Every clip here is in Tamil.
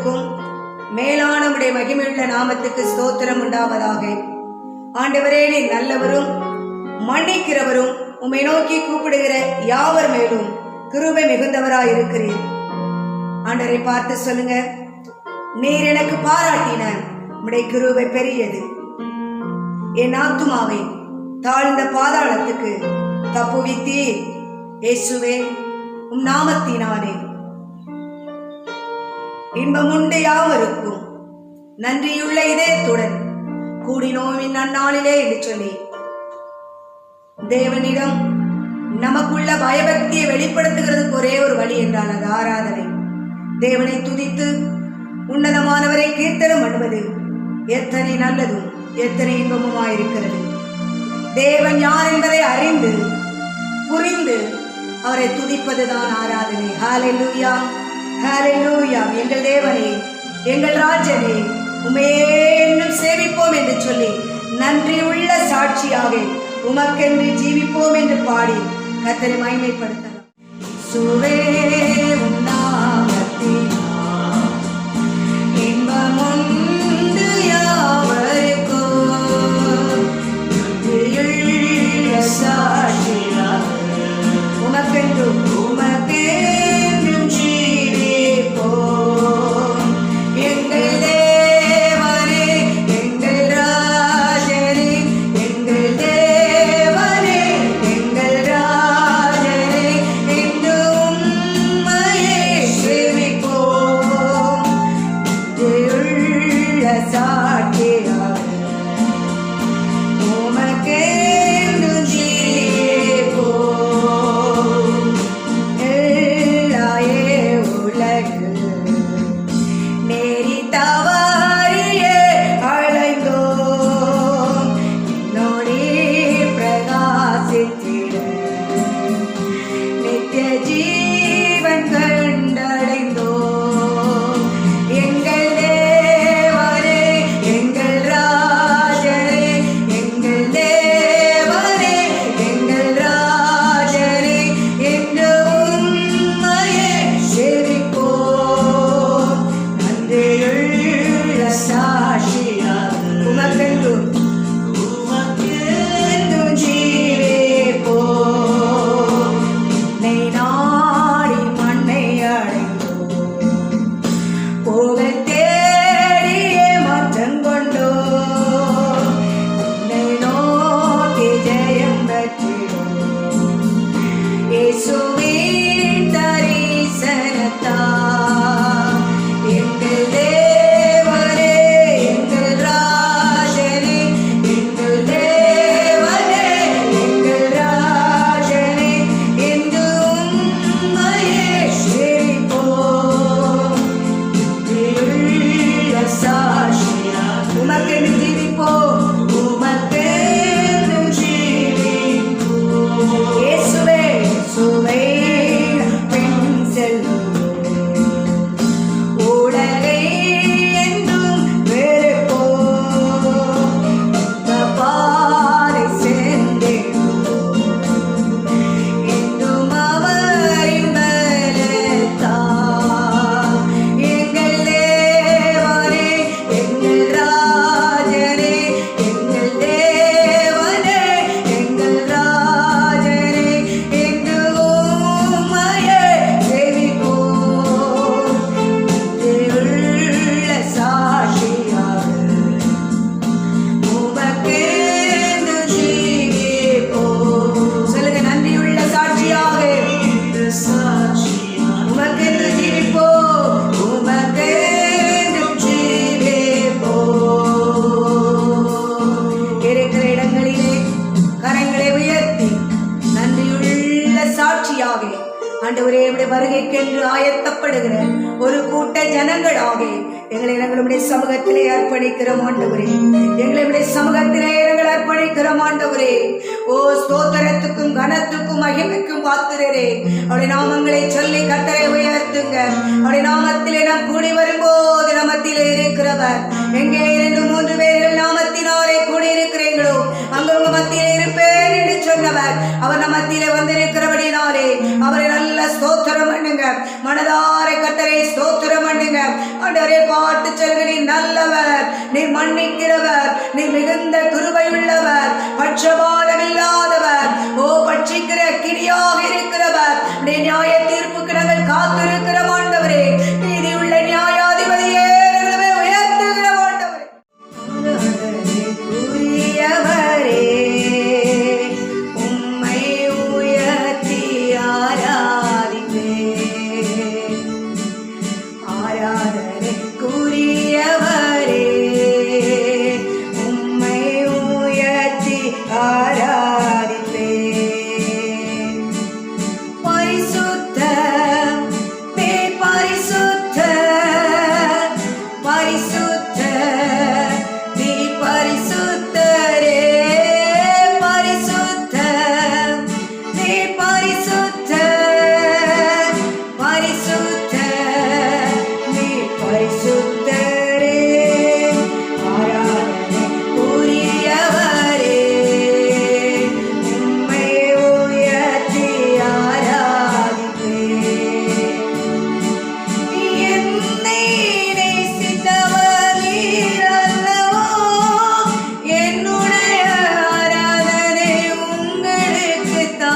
இருக்கும் மேலான உம்முடைய மகிமையுள்ள நாமத்துக்கு ஸ்தோத்திரம் உண்டாவதாக. ஆண்டவரே, நீர் நல்லவரும் மன்னிக்கிறவரும், உம்மை நோக்கி கூப்பிடுகிற யாவர் மேலும் கிருபை மிகுந்தவராய் இருக்கிறீர். ஆண்டவரை பார்த்து சொல்லுங்க, நீர் எனக்கு பாராட்டின உம்முடைய கிருபை பெரியது. என் ஆத்துமாவை தாழ்ந்த பாதாளத்துக்கு தப்புவித்தீர். இயேசுவே, உம் நாமத்தினாலே இன்பம் உண்டு யாவருக்கும் நன்றியுள்ள இதயத்துடன் கூடினோவின் அந்நாளிலே என்று சொல்லி தேவனிடம் நமக்குள்ள பயபக்தியை வெளிப்படுத்துகிறதுக்கு ஒரே ஒரு வழி என்றால் அது ஆராதனை. தேவனை துதித்து உன்னதமானவரை கீர்த்தனம் பண்ணுவது எத்தனை நல்லதும் எத்தனை இன்பமுமாயிருக்கிறது. தேவன் யார் என்பதை அறிந்து புரிந்து அவரை துதிப்பதுதான் ஆராதனை. ஹல்லேலூயா, ஹல்லேலூயா. எங்கள் தேவனே, எங்கள் ராஜனே, உம்மையே இன்னும் சேவிப்போம் என்று சொல்லி நன்றி உள்ள சாட்சியாக உமக்கென்று ஜீவிப்போம் என்று பாடி கர்த்தரை மகிமைப்படுத்தலாம். சுவே ஆண்டவரே, உம்முடைய வருகைக்கென்று ஆயத்தப்படுகிற ஒரு கூட்ட ஜனங்களாக எங்களை எங்களுடைய சமூகத்திலே அர்ப்பணிக்கிறோம் ஆண்டவரே. எங்களை உடைய சமூகத்திலே நாங்கள் அர்ப்பணிக்கிறோம் ஆண்டவரே. ஓ ஸ்தோத்திரத்துக்கும் கனத்துக்கும் மகிமைக்கும் பாத்திரரே, அவருடைய நாமங்களை சொல்லி கர்த்தரை உயர்த்துங்க. அவருடைய நாமத்திலே நாம் கூடி வரும்போது நாமத்திலே இருக்கிறவர். எங்கே 2-3 பேர்கள் நாமத்தினாலே கூடி இருக்கிறீங்களோ அங்க உங்க மத்தியிலே இருப்பேன் என்று சொன்னவர் அவர் நம்ம மத்தியிலே வந்திருக்கிறபடினாலே அவரை நல்ல ஸ்தோத்திரம் பண்ணுங்க. மனதார கர்த்தரை ஸ்தோத்திரம் பண்ணுங்க. ஆண்டவரே பார்த்து சொல்லுங்க, நீ நல்லவர், நீ மன்னிக்கிறவர், நீ மிகுந்த கிருபை உள்ளவர், பட்சபாதம் இல்லாதவர், ஓ பட்சிக்கிற கிரியாக இருக்கிறவர், நீ நியாய தீர்ப்புக்கு நாங்கள் காத்திருக்கிற ஆண்டவரே, நீதியுள்ள நியாயாதிபதியே நாங்கள் உயர்த்துகிற ஆண்டவரே. உரியவரே உம்மை உயர்த்தி ஆராதனைக்குரியவரே உம்மை உயர்த்தி ஆராதிப்பேன். பரிசுத்த மே பரிசுத்த பரிசுத்த நீ பரிசுத்தரே பரிசுத்த நீ பரிசுத்த பரிசுத்த நீ பரிசுத்தரே ஆராதனைக்குரியவரே உம்மை உயர்த்தி ஆராதிப்பேன். என்னை நேசித்தவர் நீர் அல்லவோ, என்னுடைய ஆராதனை உங்களுக்குத்தான்.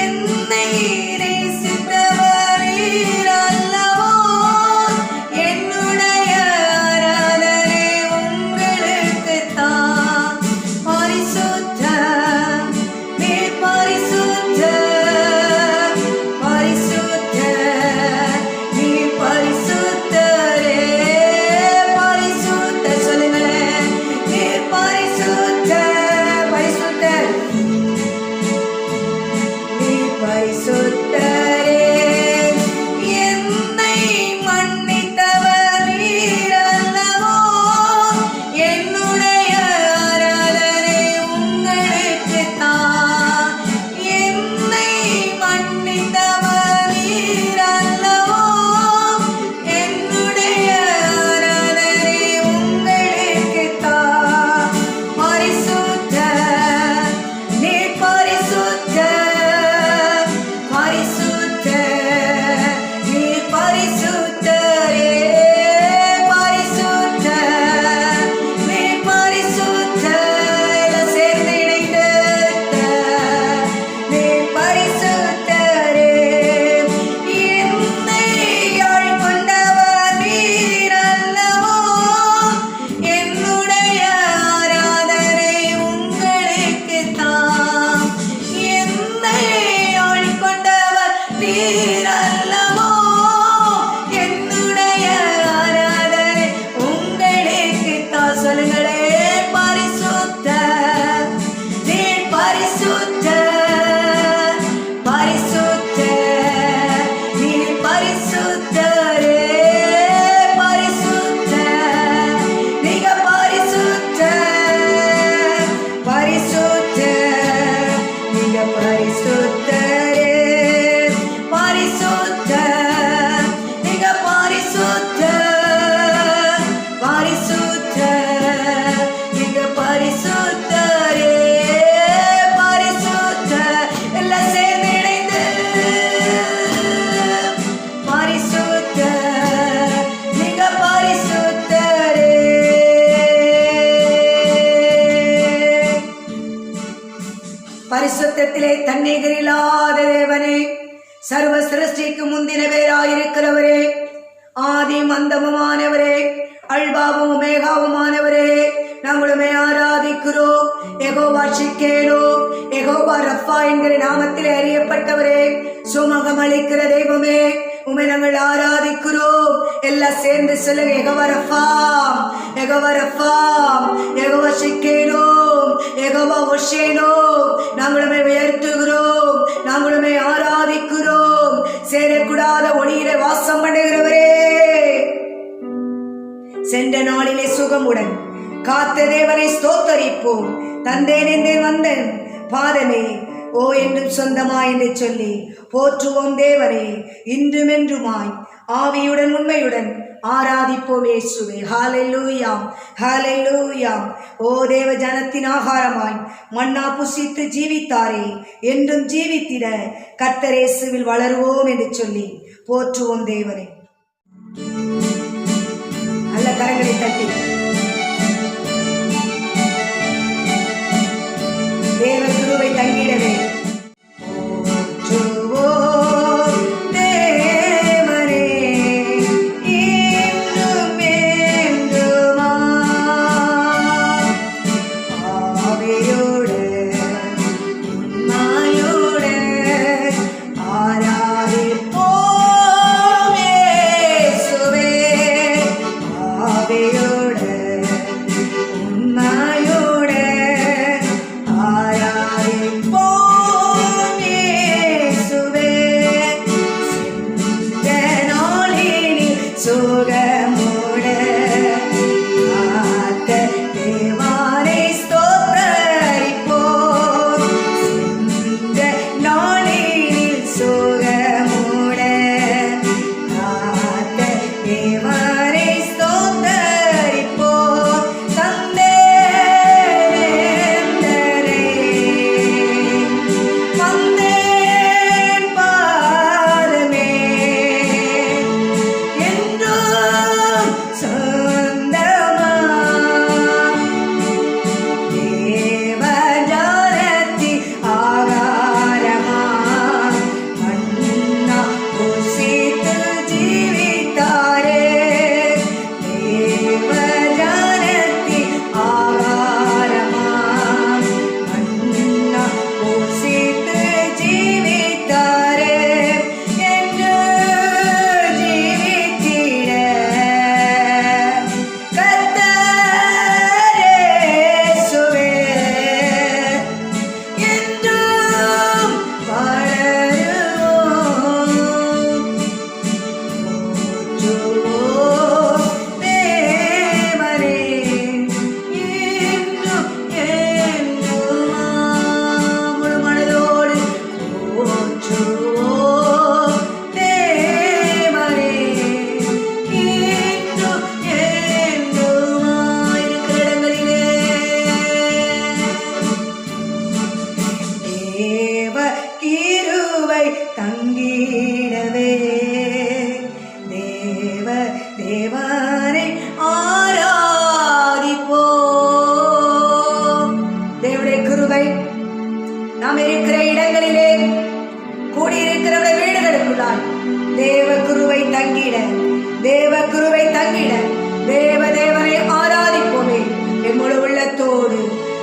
என்னை நேசித்தவர் நீர் அல்லவோ, என்னுடைய ஆராதனை உங்களுக்குத்தான். பரிசுத்த நீ பரிசுத்த பரிசுத்த நீ பரிசுத்தரே பரிசுத்த சொல்லுங்களேன், நீ பரிசுத்த பரிசுத்த நீ பரிசுத்தரே. என்னை மன்னித்தவர் நீர் அல்லவோ, என்னுடைய ஆராதனை உங்களுக்குத்தான். என்னை மன்னித்தவர் நீர் அல்லவோ, என்னுடைய ஆராதனை உங்களுக்குத்தான். பரிசுத்த நீ பரிசுத்த பரிசுத்த நீ பரிசுத்தரே பரிசுத்த நீ பரிசுத்த எல்லாம் சேர்ந்து இணைந்து நீ பரிசுத்தரே. என்னை ஆட்கொண்டவர் நீர் அல்லவோ, என்னுடைய ஆராதனை உங்களுக்குத்தான். என்னை ஆட்கொண்டவர் நீர் அல்லவோ, என்னுடைய ஆராதனை உங்களுக்குத்தான். சொல்லுங்களே, பரிசுத்த நீ பரிசுத்த பரிசுத்த நீ பரிசுத்தரே பரிசுத்த நீங்க பரிசுத்த பரிசுத்த நீங்க பரிசுத்தரே பரிசுத்த நீங்க பரிசுத்த பரிசுத்த நீங்க பரிசுத்தரே பரிசுத்த எல்லாம் சேர்ந்து இணைந்து பரிசுத்த நீங்க பரிசுத்தரே. பரிசுத்தத்திலே தன்னிகர் இல்லாத தேவனே, சர்வ சிருஷ்டிக்கு முந்தின வேறாயிருக்கிறவரே, ஆதி மந்தமுமானவரே, அல்பாவும் மேகாவுமானவரே, நாங்களுமே ஆராதிக்கிறோம். யெகோவா ஷிக்கேனோ, யெகோவா ரஃபா என்கிற நாமத்திலே அறியப்பட்டவரே, சுமகம் அளிக்கிற தெய்வமே, உமை நாங்கள் ஆராதிக்கிறோம். எல்லாம் சேர்ந்து சொல்லுங்க, யெகோவா ரஃபா யெகோவா ரஃபா யெகோவா ஷிக்கேனோ யெகோவா ஒஷேனோ. நாங்களுமே உயர்த்துகிறோம், நாங்களுமே ஆராதிக்கிறோம். சேரக்கூடாத ஒளியிலே வாசம் பண்ணுகிறவரே, சென்ற நாளிலே சுகமுடன் காத்த தேவனை ஸ்தோத்தரிப்போம். தந்தேன் என்றேன் வந்தேன் பாதமே ஓ என்றும் சொந்தமா என்று சொல்லி போற்றுவோம் தேவனே. இன்றும் என்றுமாய் ஆவியுடன் உண்மையுடன் ஆராதிப்போம் இயேசுவே. ஹல்லேலூயா ஹல்லேலூயா. ஓ தேவ ஜனத்தின் ஆகாரமாய் மன்னா புசித்து ஜீவித்தாரே, என்றும் ஜீவித்திட கர்த்தர் இயேசுவில் வளருவோம் என்று சொல்லி போற்றுவோம் தேவனே. நல்ல கரங்களை தட்டி தேவ கிருபை தங்கிடவே தங்கிடவே தேவ தேவனை ஆராதிப்போம். தேவனுடைய கிருபை நாம் இருக்கிற இடங்களிலே கூடியிருக்கிற வீடுகளுக்குள்ளாய் தேவ கிருபை தங்கிட தேவ கிருபை தங்கிட தேவ தேவனை ஆராதிப்போமே. என் முழு உள்ளத்தோடு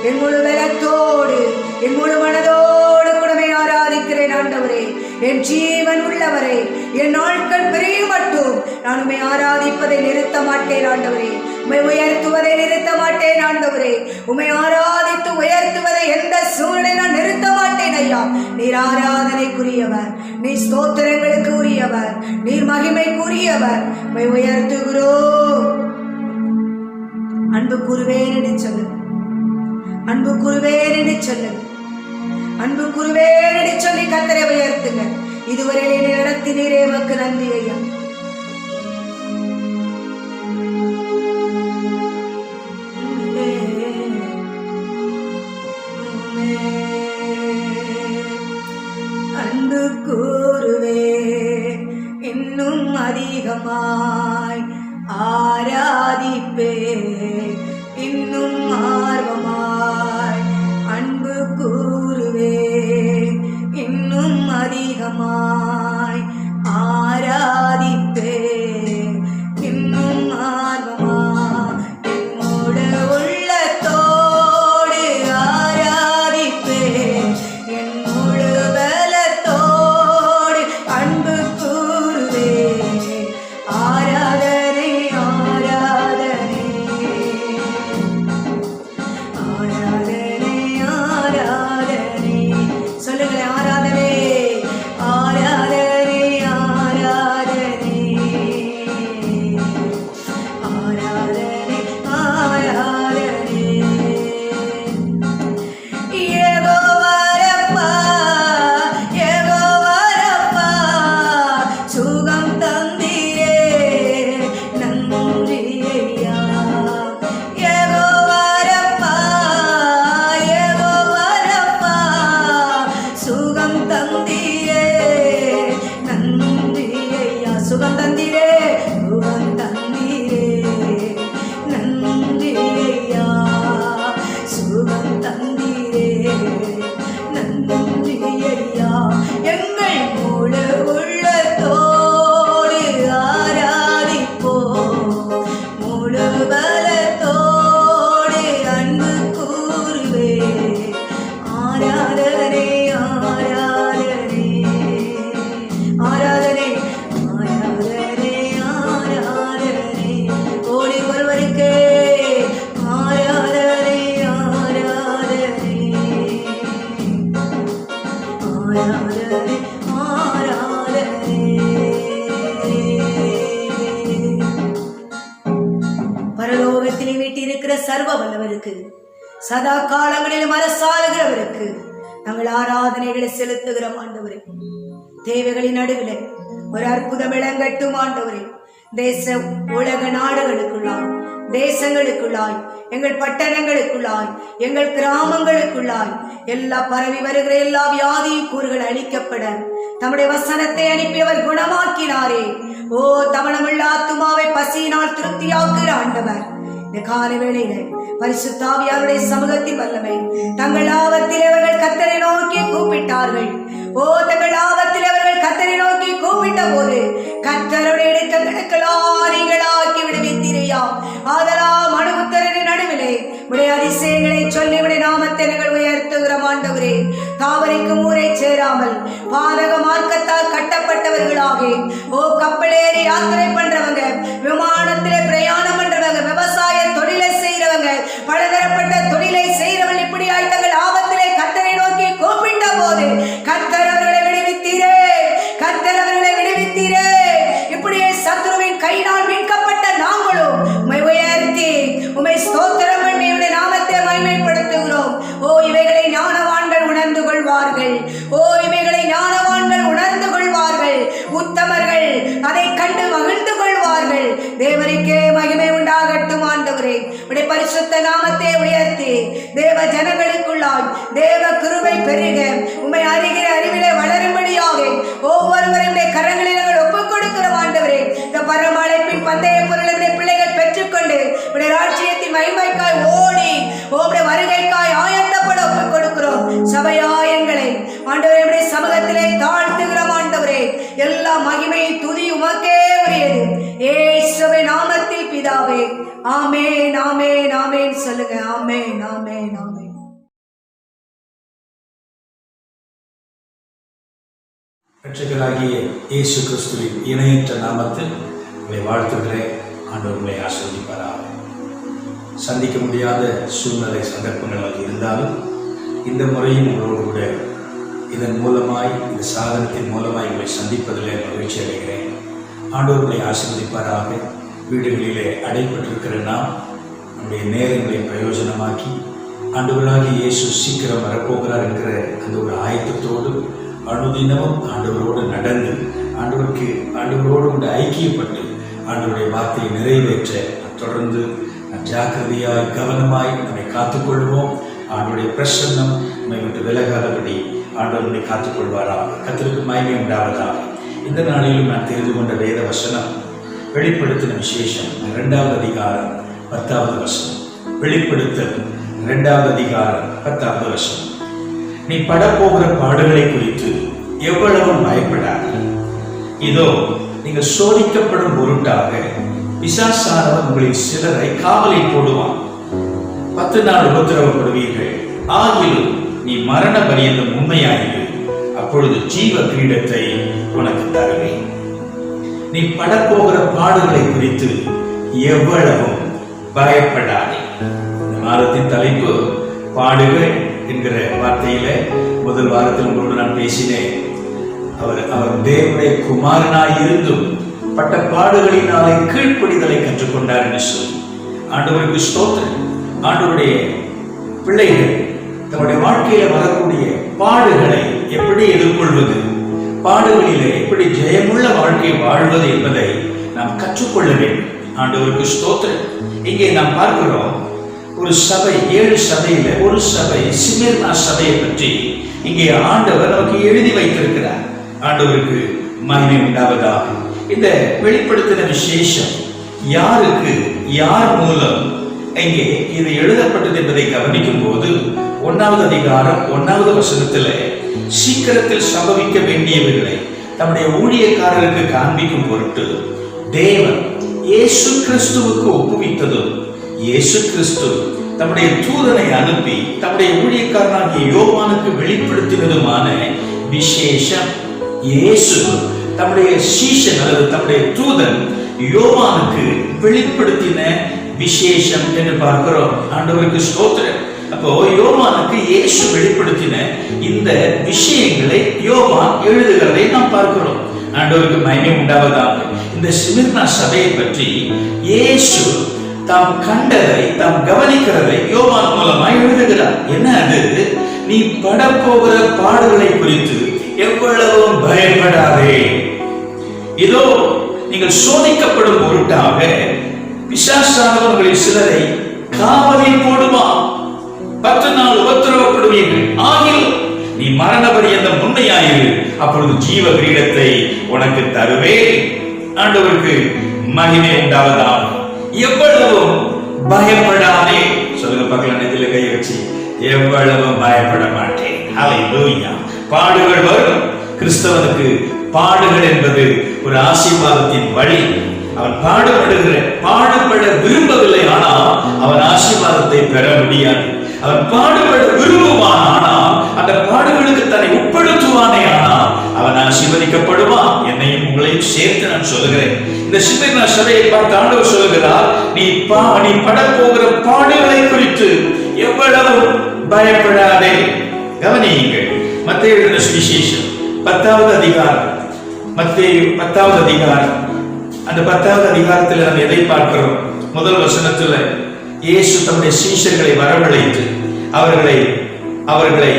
என் முழு பலத்தோடு என் முழு மனதோடு கூடமே ஆராதிக்கிறேன் ஆண்டவரே. என் ஜீவன் உள்ளவரே, என் நாட்கள் பெரிய மட்டும் நான் உம்மை ஆராதிப்பதை நிறுத்த மாட்டேன் ஆண்டவரே. உம்மை உயர்த்துவதை நிறுத்த மாட்டேன் ஆண்டவரே. உம்மை ஆராதித்து உயர்த்துவதை எந்த சூழ்நிலை நான் நிறுத்த மாட்டேன் ஐயா. நீர் ஆராதனைக்குரியவர், நீர் ஸ்தோத்திரங்களுக்கு உரியவர், நீர் மகிமைக்குரியவர். உம்மை உயர்த்துகிறோம். அன்பு கூறுவேன் என்று சொல்லு, அன்பு கூறுவேன் என்று சொல்லு, அன்பு கூறுவேன் என்று சொல்லி கர்த்தரை உயர்த்துங்க. இதுவரை நடத்தினீரே உமக்கு நன்றி ஐயா. அன்பு கூறுவே இன்னும் அதிகமாய் ஆராதிப்பே இன்னும் ஆர்வமாய். அன்பு கூறுவே இன்னும் அதிகமாய் ஆராதிப்பே இன்னும் ஆர்வமாய். என்னோட உள்ளத்தோடு ஆராதிப்பே என்னோட பலத்தோடு. அன்பு கூறுவே ஆராதனை ஆராதனை ஆராதனை ஆராதனை. சொல்லுங்களேன், ஆராதனை ஆராதனை ஆராதனை ஆராதனை ஆராதனை. யெகோவாரப்பா யெகோவாரப்பா சுகம் தந்தீரே நன்றி ஐயா. யெகோவாரப்பா யெகோவாரப்பா சுகம் தந்தீரே நன்றி ஐயா. சுகம் தந்தீரே சுகம் சர்வ வல்லவருக்கு, சதா காலங்களிலும் அரசாளுகிறவருக்கு நாங்கள் ஆராதனைகளை செலுத்துகிறோம் ஆண்டவரே. தேவைகளின் நடுவில் ஒரு அற்புதம் விளங்கட்டும் ஆண்டவரே. தேச உலக நாடுகளுக்குள்ளாய், தேசங்களுக்குள்ளாய், எங்கள் பட்டணங்களுக்குள்ளாய், எங்கள் கிராமங்களுக்குள்ளாய் எல்லா பரவி வருகிற எல்லா வியாதி கூறுகள் அழிக்கப்பட தம்முடைய வசனத்தை அனுப்பியவர் குணமாக்கினாரே. ஓ தவணமுள்ள ஆத்துமாவை பசியினால் திருப்தியாக்குகிற ஆண்டவர், இந்த கால வேளையில பரிசுத்த ஆவியாருடைய சமூகத்தின் வல்லமை தங்கள் ஆபத்தில் அவர்கள் கர்த்தரை நோக்கி கூப்பிட்டார்கள். ஓ தங்கள் ஆபத்தில் அவர்கள் கர்த்தரை நோக்கி கூப்பிட்ட போது கர்த்தருடைய நீங்களாக்கி விடுவித்தீரையா. ஆதலால் மனுபுத்திரரின் நடுவிலே உடைய அதிசயங்களை சொல்லி உடைய நாமத்தை நாங்கள் உயர்த்துகிறோம் ஆண்டவரே. தாவரைக்கும் ஊரை சேராமல் பாதக மார்க்கத்தால் கட்டப்பட்டவர்களாக, ஓ கப்பலேறி யாத்திரை பண்றவங்க, விமானத்திலே பிரயாணம் பண்றவங்க, விவசாய தொழிலை செய்யறவங்க, பலதரப்பட்ட தொழிலை செய்யறவங்க இப்படியாய் தங்கள் ஆபத்திலே கர்த்தரை நோக்கி கூப்பிட்ட போது கர்த்தர் அவர்களை விடுவித்தீரே, கர்த்தர் அவர்களை விடுவித்தீரே. இப்படியே சத்துருவின் கையினால் மீட்கப்பட்ட நாங்களும் உம்மை உயர்த்தி உம்மை ஸ்தோத்திரம் பண்ணி உம்முடைய நாமத்தை மகிமைப்படுத்துகிறோம். ஓ இவைகளை ஞானவான்கள் உணர்ந்து கொள்வார்கள். ஓ இவைகளை ஞானவான்கள் உணர்ந்து கொள்வார்கள். உத்தமர்கள் அதை கண்டு மகிழ்ந்து கொள்வார்கள். தேவனுக்கே மகிமை உண்டாகட்டும் ஆண்டவரே. உடைய பரிசுத்த நாமத்தை உயர்த்தி தேவ ஜனங்களுக்குள்ளாய் தேவ கிருபை பெருக உம்மை அறிகிற அறிவிலே வளரும்படியாக ஒவ்வொருவருடைய கரங்களில் நாங்கள் ஒப்புக் கொடுக்கிறோம் ஆண்டவரே. இந்த பரம அழைப்பின் பந்தய பொருளுடைய பிள்ளைகள் பெற்றுக்கொண்டு உடைய ராஜ்யத்தின் மகிமைக்காய் ஓடி உம்முடைய வருகைக்காய் ஆயத்தப்பட ஒப்புக் கொடுக்கிறோம். சபையாயங்களை ஆண்டவரே உடைய சமூகத்திலே தாழ்த்துகிறோம் ஆண்டவரே. எல்லா மகிமை துதி உமக்கே உரியது. இயேசுவின் நாமத்தில் பிதாவே, ஆமென் ஆமென் ஆமென் சொல்லுங்க. ஆமென் ஆமென் ஆமென். ரட்சகராகிய இயேசு கிறிஸ்துவின் இணையற்ற நாமத்தில் உங்களை வாழ்த்துகிறேன். ஆண்டவர் உங்களை ஆசீர்வதிப்பாராக. சந்திக்க முடியாத சூழ்நிலை சந்தர்ப்பங்கள் இருந்தாலும் இந்த முறையும் உங்களோடு கூட இதன் மூலமாய், இந்த சாதனத்தின் மூலமாய் உங்களை சந்திப்பதில் மகிழ்ச்சி அடைகிறேன். ஆண்டவர் உங்களை ஆசீர்வதிப்பாராக. வீடுகளிலே அடைபட்டிருக்கிற நாம் நம்முடைய நேரங்களை பிரயோஜனமாக்கி ஆண்டவராகிய இயேசு சீக்கிரம் வரப்போகிறார் என்கிற அந்த ஒரு ஆயத்தத்தோடு அனுதினமும் ஆண்டவரோடு நடந்து ஆண்டவரோடு கூட ஐக்கியப்பட்டு ஆண்டவருடைய வார்த்தையை நிறைவேற்ற தொடர்ந்து ஜாக்கிரதையாய் கவனமாய் நம்மை காத்துக்கொள்வோம். ஆண்டவருடைய பிரசன்னம் நம்மை விட்டு விலகாதபடி ஆண்டவரை காத்துக்கொள்வாராக. கர்த்தருக்கு மகிமை உண்டாவதாக. இந்த நாளிலும் நான் தெரிந்து கொண்ட வேத வசனம் வெளிப்படுத்தின விசேஷம் 2வது அதிகாரம் 10வது வசனம். வெளிப்படுத்தல் 2வது அதிகாரம் 10வது வசனம். நீ படப்போகிற பாடுகளை குறித்து எவ்வளவும் பயப்படாது. இதோ நீங்கள் சோதிக்கப்படும் பொருட்டாக பிசாசானவன் உங்களில் சிலரை காவலில் போடுவான். 10 நாள் உபத்திரவப்படுவீர்கள். ஆகிலும் நீ மரண பரியந்தம் உண்மையாயிரு, அப்பொழுது ஜீவ கிரீடத்தை உனக்கு தருவேன். நீ படப்போகிற பாடுகளை குறித்து எவ்வளவும் பயப்படாதே. இந்த மாதத்தின் தலைப்பு பாடுகள் என்கிற வார்த்தையில முதல் வாரத்தில் உங்களோடு நான் பேசினேன். அவர் தேவனுடைய குமாரனாய் இருந்தும் பட்ட பாடுகளினாலே கீழ்ப்படிதலை கற்றுக்கொண்டார் என்று சொல்லி ஆண்டவருக்கு ஸ்தோத்திரம். ஆண்டவருடைய பிள்ளைகள் தன்னுடைய வாழ்க்கையில வரக்கூடிய பாடுகளை எப்படி எதிர்கொள்வது, பாடுகளிலே எப்படி ஜெயமுள்ள வாழ்க்கை வாழ்வது என்பதை நாம் கற்றுக்கொள்ள வேண்டும். ஆண்டவருக்கு ஸ்தோத்திரம். இங்கே நாம் பார்க்கிறோம், ஒரு சபை, 7 சபையில ஒரு சபை சிமிர்னா சபையை பற்றி இங்கே ஆண்டவர் நமக்கு எழுதி வைத்திருக்கிறார். ஆண்டவருக்கு மகிமை உண்டாவதாக. இந்த வெளிப்படுத்தின விசேஷம் யாருக்கு, யார் மூலம் இங்கே இது எழுதப்பட்டது என்பதை கவனிக்கும் போது 1வது அதிகாரம் 1வது வசனத்துல சீக்கிரத்தில் சம்பவிக்க வேண்டியவர்களை தம்முடைய ஊழியக்காரருக்கு காண்பிக்கும் பொருட்டு தேவன் இயேசு கிறிஸ்துவுக்கு ஒப்புவித்ததும், இயேசு கிறிஸ்து தம்முடைய தூதனை அனுப்பி தம்முடைய ஊழியக்காரனாகிய யோவானுக்கு வெளிப்படுத்தினதுமான விசேஷம். இயேசு தம்முடைய சீஷன் அல்லது தம்முடைய தூதன் யோவானுக்கு வெளிப்படுத்தின விசேஷம் என்று பார்க்கிறோம். ஆண்டவருக்கு ஸ்தோத்திரம். அப்போ யோவானுக்கு இயேசு வெளிப்படுத்தின இந்த விஷயங்களை யோவான் எழுதுகிறதை நாம் பார்க்கிறோம். ஆண்டவருக்கு மகிமை உண்டாவதாக. இந்த சிமிர்னா சபையை பற்றி இயேசு தாம் கண்டதை தாம் கவனிக்கிறதை யோவான் மூலமாய் எழுதுகிறார். என்ன அது? நீ படப்போகிற பாடுகளை குறித்து எவ்வளவும் பயப்படாதே. இதோ நீங்கள் சோதிக்கப்படும் பொருட்டாக பிசாசானவர்களில் சிலரை காவலில் போடுமா, 10 நாள் உபத்திரவப்படுவீர்கள். ஆகில் நீ மரண பரியந்தம் உண்மையாயிரு, அப்பொழுது ஜீவ கிரீடத்தை உனக்கு தருவேன். ஆண்டவருக்கு மகிமை உண்டாவதாக. எவ்வளவும் பயப்படாதே. சொல்லுங்க பார்க்கலாம், நெஞ்சில கை வச்சு, எவ்வளவும் பயப்பட மாட்டேன். ஹல்லேலூயா. பாடுகள் வரும். கிறிஸ்தவனுக்கு பாடுகள் என்பது ஒரு ஆசீர்வாதத்தின் வழி. அவன் பாடுபட விரும்பவில்லை, ஆனால் அவன் ஆசீர்வாதத்தை பெற முடியாது. அவன் பாடுபட விரும்புவான், ஆனால் அந்த பாடுகளுக்கு தன்னை உட்படுத்துவானே, ஆனால் அவன் ஆசீர்வதிக்கப்படுவான். என்னையும் உங்களையும் சேர்த்து நான் சொல்லுகிறேன். இந்த சிந்தனை சபையை பார்த்து ஆண்டவர் சொல்லுகிறார், நீ படப்போகிற பாடுகளை குறித்து எவ்வளவு பயப்படாதே. கவனியுங்கள், மத்தேயு எழுதின சுவிசேஷம் 10வது அதிகாரம். மத்தேயு 10வது அதிகாரம். அந்த 10வது அதிகாரத்தில் நாம் எதை பார்க்கிறோம்? முதல் வசனத்தில் இயேசு தம்முடைய சீஷர்களை வரவழைத்து அவர்களை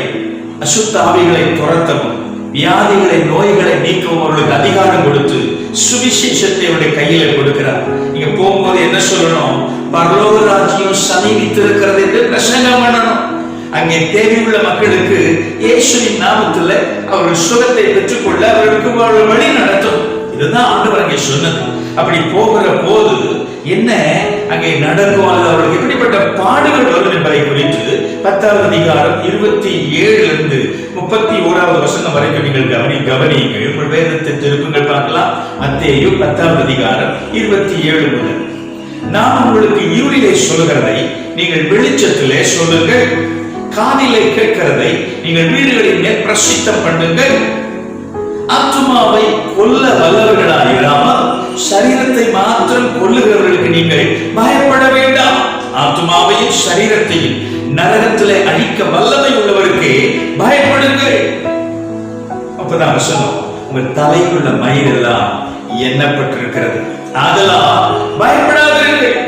அசுத்த ஆவிகளை துரத்தவும் வியாதிகளை நோய்களை நீக்கவும் அவர்களுக்கு அதிகாரம் கொடுத்து சுவிசேஷத்தை அவருடைய கையில கொடுக்கிறார். நீங்க போகும்போது என்ன சொல்லணும்? பரலோக ராஜ்யம் சமீபித்து இருக்கிறது என்று பிரசங்கம் பண்ணணும். அங்கே தேவையுள்ள மக்களுக்கு இயேசுவின் நாமத்தில் அவர்கள் சுகத்தை பெற்றுக்கொள்ள அவர்களுக்கு வழி நடத்தும். இதுதான் ஆண்டவர் அங்கே சொன்னது. அப்படி போகிற போது என்ன அங்கே நடக்கும், அல்லது அவர்களுக்கு எப்படிப்பட்ட பாடுகள் வரும் என்பதை குறித்து 10வது அதிகாரம் 27 31வது வசனம் வரைக்கும் நீங்கள் கவனியுங்கள். உங்கள் வேதத்தை திருப்புங்கள் பார்க்கலாம். மத்தேயு 10வது அதிகாரம் 27 முதல். நான் உங்களுக்கு இருளிலே சொல்லுகிறதை நீங்கள் வெளிச்சத்திலே சொல்லுங்கள், காதிலே கேட்கிறதை நீங்கள் வீடுகளின் மேல் பிரசித்தம் பண்ணுங்கள். ஆத்துமாவை கொல்ல வல்லவர்களாயிராமல் சரீரத்தை மாத்திரம் கொல்லுகிறவர்களுக்கு நீங்கள் பயப்பட வேண்டாம். ஆத்துமாவையும் சரீரத்தையும் நரகத்திலே அழிக்க வல்லமை உள்ளவருக்கு பயப்படுங்கள். அப்பதான் வசனம், உங்கள் தலைக்குள்ள மயிரெல்லாம் எண்ணப்பட்டிருக்கிறது, அதெல்லாம் பயப்படாதீர்கள்.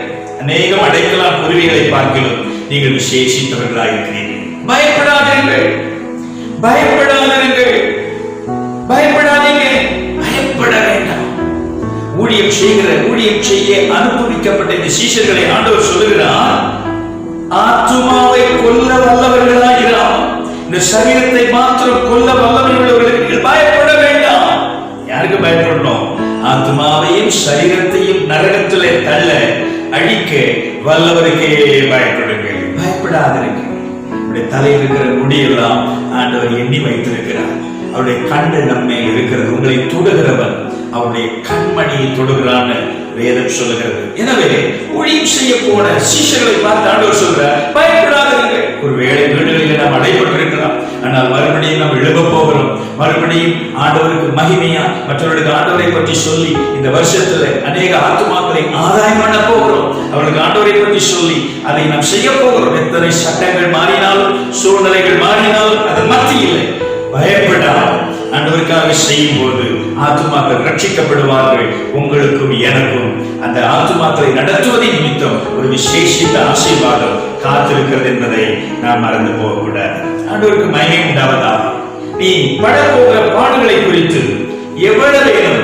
அநேகம் அடைக்கலாம் குருவிகளை பார்க்கலாம், நீங்கள் விசேஷித்தவர்களாக இருக்கிறீர்கள். பயப்படாதீர்கள், பயப்படாதீர்கள், பயப்படாதீங்க, பயப்பட வேண்டாம். ஊழியம் செய்ய அனுபவிக்கப்பட்ட இந்த சீஷர்களை ஆண்டவர் சொல்லுகிறார், ஆத்துமாவை கொல்ல வல்லவர்களாகிறார், இந்த சரீரத்தை மாத்திரம் கொல்ல வல்லமை உள்ளவர்களுக்கு பயப்பட வேண்டாம். யாருக்கு பயப்படணும்? ஆத்துமாவையும் சரீரத்தையும் நரகத்திலே தள்ள அழிக்க வல்லவருக்கே பயப்படுங்கள். பயப்படாதிருங்கள். தலையில் இருக்கிற முடியெல்லாம் ஆண்டவர் எண்ணி வைத்திருக்கிறார். அவருடைய கண்கள் நம்மை இருக்கிறது. உங்களை தொடுகிறவன் அவருடைய கண்மணியை தொடுகிறான்னு வேதம் சொல்லுகிறது. எனவே ஊழியம் செய்ய போன சீஷர்களை பார்த்து ஆண்டவர் சொல்றார், பயப்படாதீர்கள். ஒருவேளை வீடுகளில் நாம் அடைபட்டிருக்கலாம், ஆனால் மறுபடியும் நாம் எழுத போகிறோம். மறுபடியும் ஆண்டவருக்கு மகிமையா மற்றவர்களுக்கு ஆண்டவரை பற்றி சொல்லி இந்த வருஷத்துல அநேக ஆத்துமாக்களை ஆதாயம் பண்ண போகிறோம். அவர்களுக்கு ஆண்டவரை பற்றி சொல்லி அதை நாம் செய்ய போகிறோம். எத்தனை சட்டங்கள் மாறினாலும் சூழ்நிலைகள் மாறினாலும் அதன் மத்தியில் பயப்படாமல் ஆண்டவருக்காக செய்யும் போது ஆத்துமாக்கள் ரட்சிக்கப்படுவார்கள். உங்களுக்கும் எனக்கும் அந்த ஆத்துமாக்களை நடத்துவதை நிமித்தம் ஒரு விசேஷித்த ஆசீர்வாதம் காத்திருக்கிறது என்பதை நாம் மறந்து போகக்கூடாது. ஆண்டவருக்கு மகிமை உண்டாவதாக. நீ படப்போகிற பாடுகளை குறித்து எவ்வளவு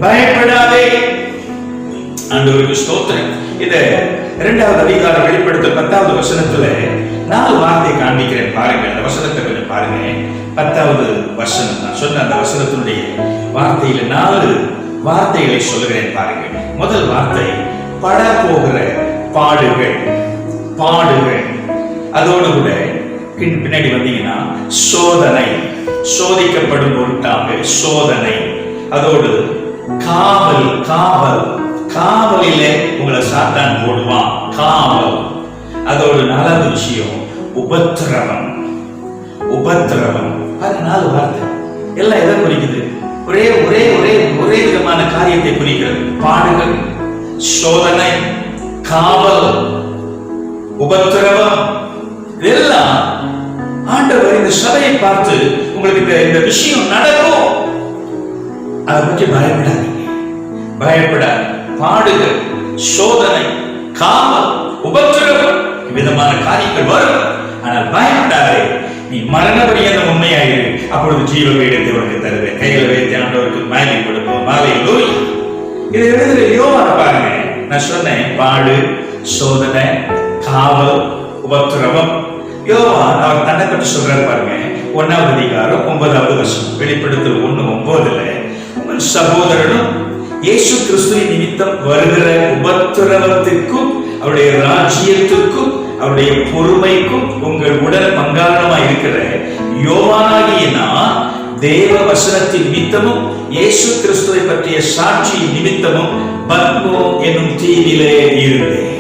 பயப்படாதே. ஆண்டவருக்கு ஸ்தோத்திரம். இத 2வது அதிகாரம் வெளிப்படுத்த 10வது வசனத்துல 4 வார்த்தை காண்பிக்கிறேன் பாருங்க. அந்த வசனத்தை கொஞ்சம் பாருங்க. 10வது வசனம், நான் சொன்ன அந்த வசனத்தினுடைய வார்த்தையில 4 வார்த்தைகளை சொல்லுகிறேன் பாருங்க. முதல் வார்த்தை படப்போகிற பாடுகள். பாடுகள். அதோடு கூட பின்னாடி வந்தீங்கன்னா சோதனை, சோதிக்கப்படும் பொருட்டாக சோதனை. அதோடு காவல், காவல், காவலிலே உங்களை சாத்தான் போடுவான், காவல். அதோடு 4வது விஷயம் உபத்திரவம், உபத்திரவம். 4 வார்த்தை எல்லாம் எதை குறிக்குது? ஒரே ஒரே ஒரே ஒரே விதமான காரியத்தை குறிக்கிறது. பாடுகள், சோதனை, காவல், உபத்திரவம். இதெல்லாம் ஆண்டவர் இந்த சபையை பார்த்து உங்களுக்கு இந்த விஷயம் நடக்கும், அதை பற்றி பயப்படாதீங்க, பயப்படாது. பாடுகள், சோதனை, காவல், உபத்திரவம், விதமான காரியங்கள் வரும். ஆனால் பயப்படாதே, நீ மரணபடியான உண்மையாயிரு, அப்பொழுது ஜீவ வீடத்தை உனக்கு தருவேன். கையில வைத்து ஆண்டவருக்கு மாலை கொடுப்போம். மாலை லோய். இதை எழுதுற யோவான பாருங்க. நான் சொன்னேன், பாடு, சோதனை, காவல், உபத்திரவம். யோவான் அவர் தன்னை பற்றி சொல்றாரு பாருங்க. 1வது அதிகாரம் 9வது வசனம். வெளிப்படுத்தல் 1:9. உங்கள் சகோதரனும் இயேசு கிறிஸ்துவின் நிமித்தம் வருகிற உபத்திரவத்திற்கும் அவருடைய ராஜ்யத்திற்கும் அவருடைய பொறுமைக்கும் உங்கள் உடல் பங்காளமாய் இருக்கிற யோவானாகிய நான் தேவ வசனத்தின் நிமித்தமும் இயேசு கிறிஸ்துவை பற்றிய சாட்சி நிமித்தமும் பத்மோ என்னும் தீவிலே இருந்தேன்.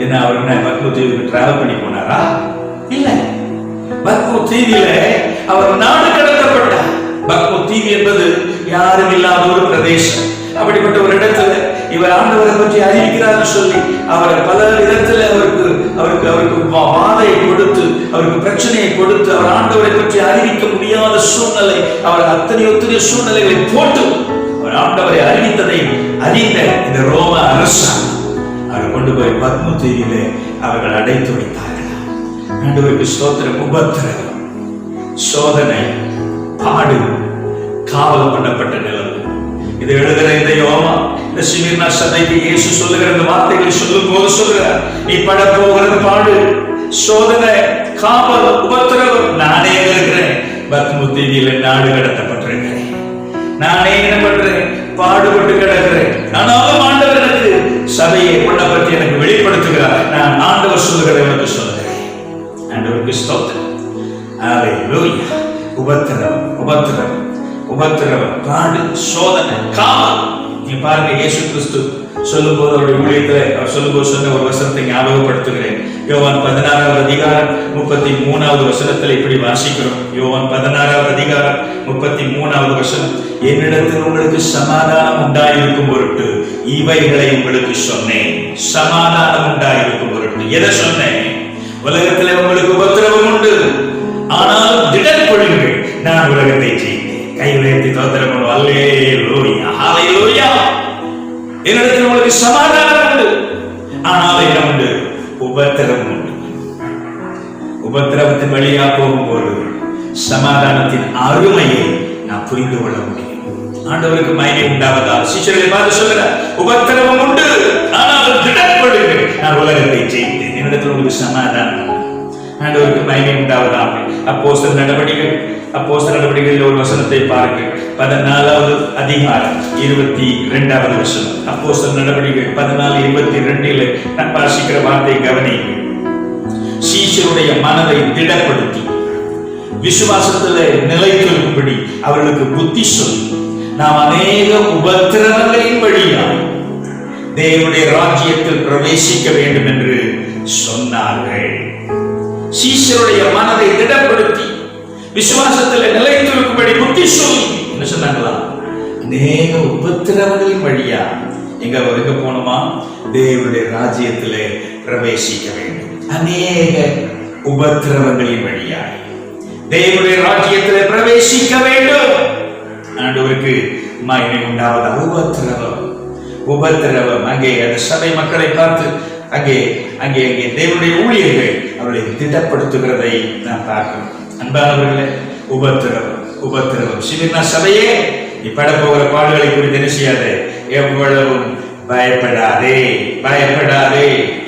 என்ன அவர் பத்மோ தீவுக்கு டிராவல் பண்ணி போனாரா? இல்ல. பத்மோ தீவில அவர் நாடு கடத்தப்பட்டார். பத்மோ தீவு என்பது யாரும் இல்லாத ஒரு பிரதேசம். அப்படிப்பட்ட ஒரு இடத்துல இவர் ஆண்டவரை பற்றி அறிவிக்கிறார் சொல்லி அவரை பல இடத்துல அவருக்கு வாதையை கொடுத்து, அவருக்கு பிரச்சனையை கொடுத்து, அவர் ஆண்டவரை பற்றி அறிவிக்க முடியாத சூழ்நிலை, அவர் அத்தனை சூழ்நிலைகளை போட்டு அவர் ஆண்டவரை அறிவித்ததை அறிந்த இந்த ரோம அரசாங்கம் அவரை கொண்டு போய் பத்மோ தீவிலே அவர்கள் அடைத்து வைத்தார்கள். ஆண்டவருக்கு ஸ்தோத்திரம். உபத்திரவம், சோதனை, பாடு, காவல் பண்ணப்பட்ட நிலம். இதை எழுதுற இந்த யோவான் இந்த சிமிர்னா சபைக்கு இயேசு சொல்லுகிற இந்த வார்த்தைகளை சொல்லும் போது சொல்கிறார், நீ பட போகிறது பாடு, சோதனை, காவல், உபத்திரவம். நானே இருக்கிறேன், பத்மோ தீவில நாடு கடத்தப்பட்டிருக்கிறேன். நானே என்ன பண்றேன், பாடுபட்டு கிடக்கிறேன். ஆனாலும் ஆண்டவர் எனக்கு சபையை உன்னை பற்றி எனக்கு வெளிப்படுத்துகிறார். நான் ஆண்டவர் சொல்லுகிறதை உனக்கு சொல்லுகிறேன். ஆண்டவருக்கு ஸ்தோத்திரம். அல்லேலூயா. உபத்திரவம், உபத்திரவம், உபத்திரவம், பாடு, சோதனை, காவல். நீ பாருங்க, இயேசு கிறிஸ்து சொல்லும் போது அவருடைய ஊழியத்துல அவர் சொல்லும் போது சொன்ன ஒரு வசனத்தை ஞாபகப்படுத்துகிறேன். யோவான் 16வது அதிகாரம் 33வது வசனத்தில் இப்படி வாசிக்கிறோம். யோவான் 16வது அதிகாரம் 33வது வசனம். என்னிடத்தில் உங்களுக்கு சமாதானம் உண்டாயிருக்கும் பொருட்டு இவைகளை உங்களுக்கு சொன்னேன். சமாதானம் உண்டாயிருக்கும் பொருட்டு. எதை சொன்னேன்? உலகத்தில் உங்களுக்கு உபத்திரவம் உண்டு, ஆனால் திடப்படுங்கள், நான் உலகத்தை செய்தேன். கை உயர்த்தி தோத்திரம் பண்ணுவோம். அல்லேலூயா, ஹல்லேலூயா. என்னிடத்தில் உங்களுக்கு சமாதானம் உண்டு, ஆனால் என்ன உண்டு? உபத்திரவம் உண்டு. உபத்திரவத்தின் வழியா போகும்போது சமாதானத்தின் அருமையை நான் புரிந்து கொள்ள முடியும். ஆண்டவருக்கு மகிமை உண்டாவதால் சீஷர்களை பார்த்து சொல்கிறார், உபத்திரவம் உண்டு, ஆனால் திடப்படுங்கள், நான் உலகத்தை ஜெயித்தேன். என்னிடத்தில் உங்களுக்கு சமாதானம். ஆண்டவருக்கு மகிமை உண்டாவதாக. அப்போஸ்தலர் நடவடிக்கைகளில் ஒரு வசனத்தை பாருங்கள். 14வது அதிகாரம் 22வது வசனம். அப்போஸ்தலர் நடவடிக்கை 14:22 நான் வாசிக்கிற வார்த்தை கவனியுங்கள். சீஷருடைய மனதை திடப்படுத்தி விசுவாசத்திலே நிலைத்திருக்கும்படி அவர்களுக்கு புத்தி சொல்லி நாம் அநேக உபத்திரவங்களின் வழியாய் தேவனுடைய ராஜ்யத்தில் பிரவேசிக்க வேண்டும் என்று சொன்னார்கள். சீஷருடைய மனதை திடப்படுத்தி விசுவாசத்தில் நிலைத்திருக்கும்படி புத்தி சொல்லி என்ன சொன்னாங்களா? அநேக உபத்திரவங்களின் வழியா எங்க போனோமா? தேவனுடைய ராஜ்யத்திலே பிரவேசிக்க வேண்டும். அநேக உபத்திரவங்களின் வழியாய் தேவனுடைய ராஜ்யத்திலே பிரவேசிக்க வேண்டும். ஆண்டவருக்கு மகிமை உண்டாவதாக. உபத்திரவம் அங்கே அந்த சபை மக்களை பார்த்து அங்கே அங்கே அங்கே தேவனுடைய ஊழியர்கள் அவர்களை திடப்படுத்துகிறதை நாம் பார்க்கிறோம். அன்பானவர்களே, உபத்திரவம். சிமிர்னா சபையே, நீ பட போகிற பாடுகளை குறித்து என்ன செய்யாதே, எவ்வளவும் பயப்படாதே.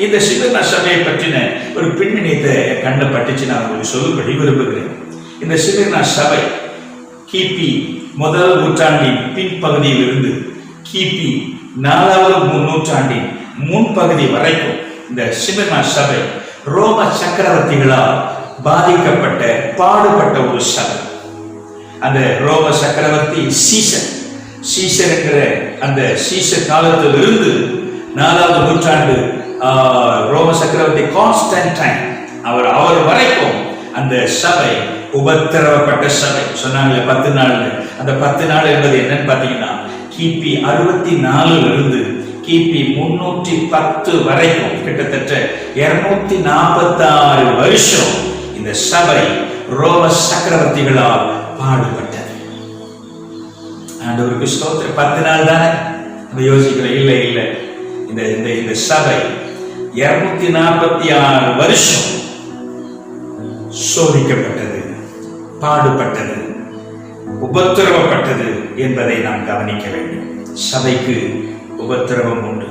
இந்த சிமிர்னா சபையை பற்றின ஒரு பின்னணியத்தை கண்ணை பட்டுச்சு நான் உங்களுக்கு சொல்லும்படி விரும்புகிறேன். இந்த சிமிர்னா சபை கிபி 1 நூற்றாண்டின் பின்பகுதியில் இருந்து கிபி 4வது நூற்றாண்டின் முன்பகுதி வரைக்கும் இந்த சிமிர்னா சபை ரோம சக்கரவர்த்திகளால் பாதிக்கப்பட்ட பாடுபட்ட ஒரு சபை. அந்த ரோம சக்கரவர்த்தி சீசர் என்கிற அந்த சீசர் காலத்தில் இருந்து 4வது நூற்றாண்டு ரோம சக்கரவர்த்தி கான்ஸ்டன்டைன் அவர் வரைக்கும் அந்த சபை உபத்திரவப்பட்ட சபை. சொன்னாங்களே 10 நாள். அந்த 10 நாள் என்பது என்னன்னு பாத்தீங்கன்னா கிபி 64 இருந்து கிபி 310 வரைக்கும் கிட்டத்தட்ட 246 வருஷம் இந்த சபை ரோம சக்கரவர்த்திகளால் பாடுபட்டது. ஆண்டவருக்கு ஸ்தோத்திரம். 10 நாள் தானே நம்ம யோசிக்கிறோம். இல்லை இந்த சபை 246 வருஷம் சோதிக்கப்பட்டது, பாடுபட்டது, உபத்திரவப்பட்டது என்பதை நாம் கவனிக்க வேண்டும். சபைக்கு உபத்திரவம் உண்டு.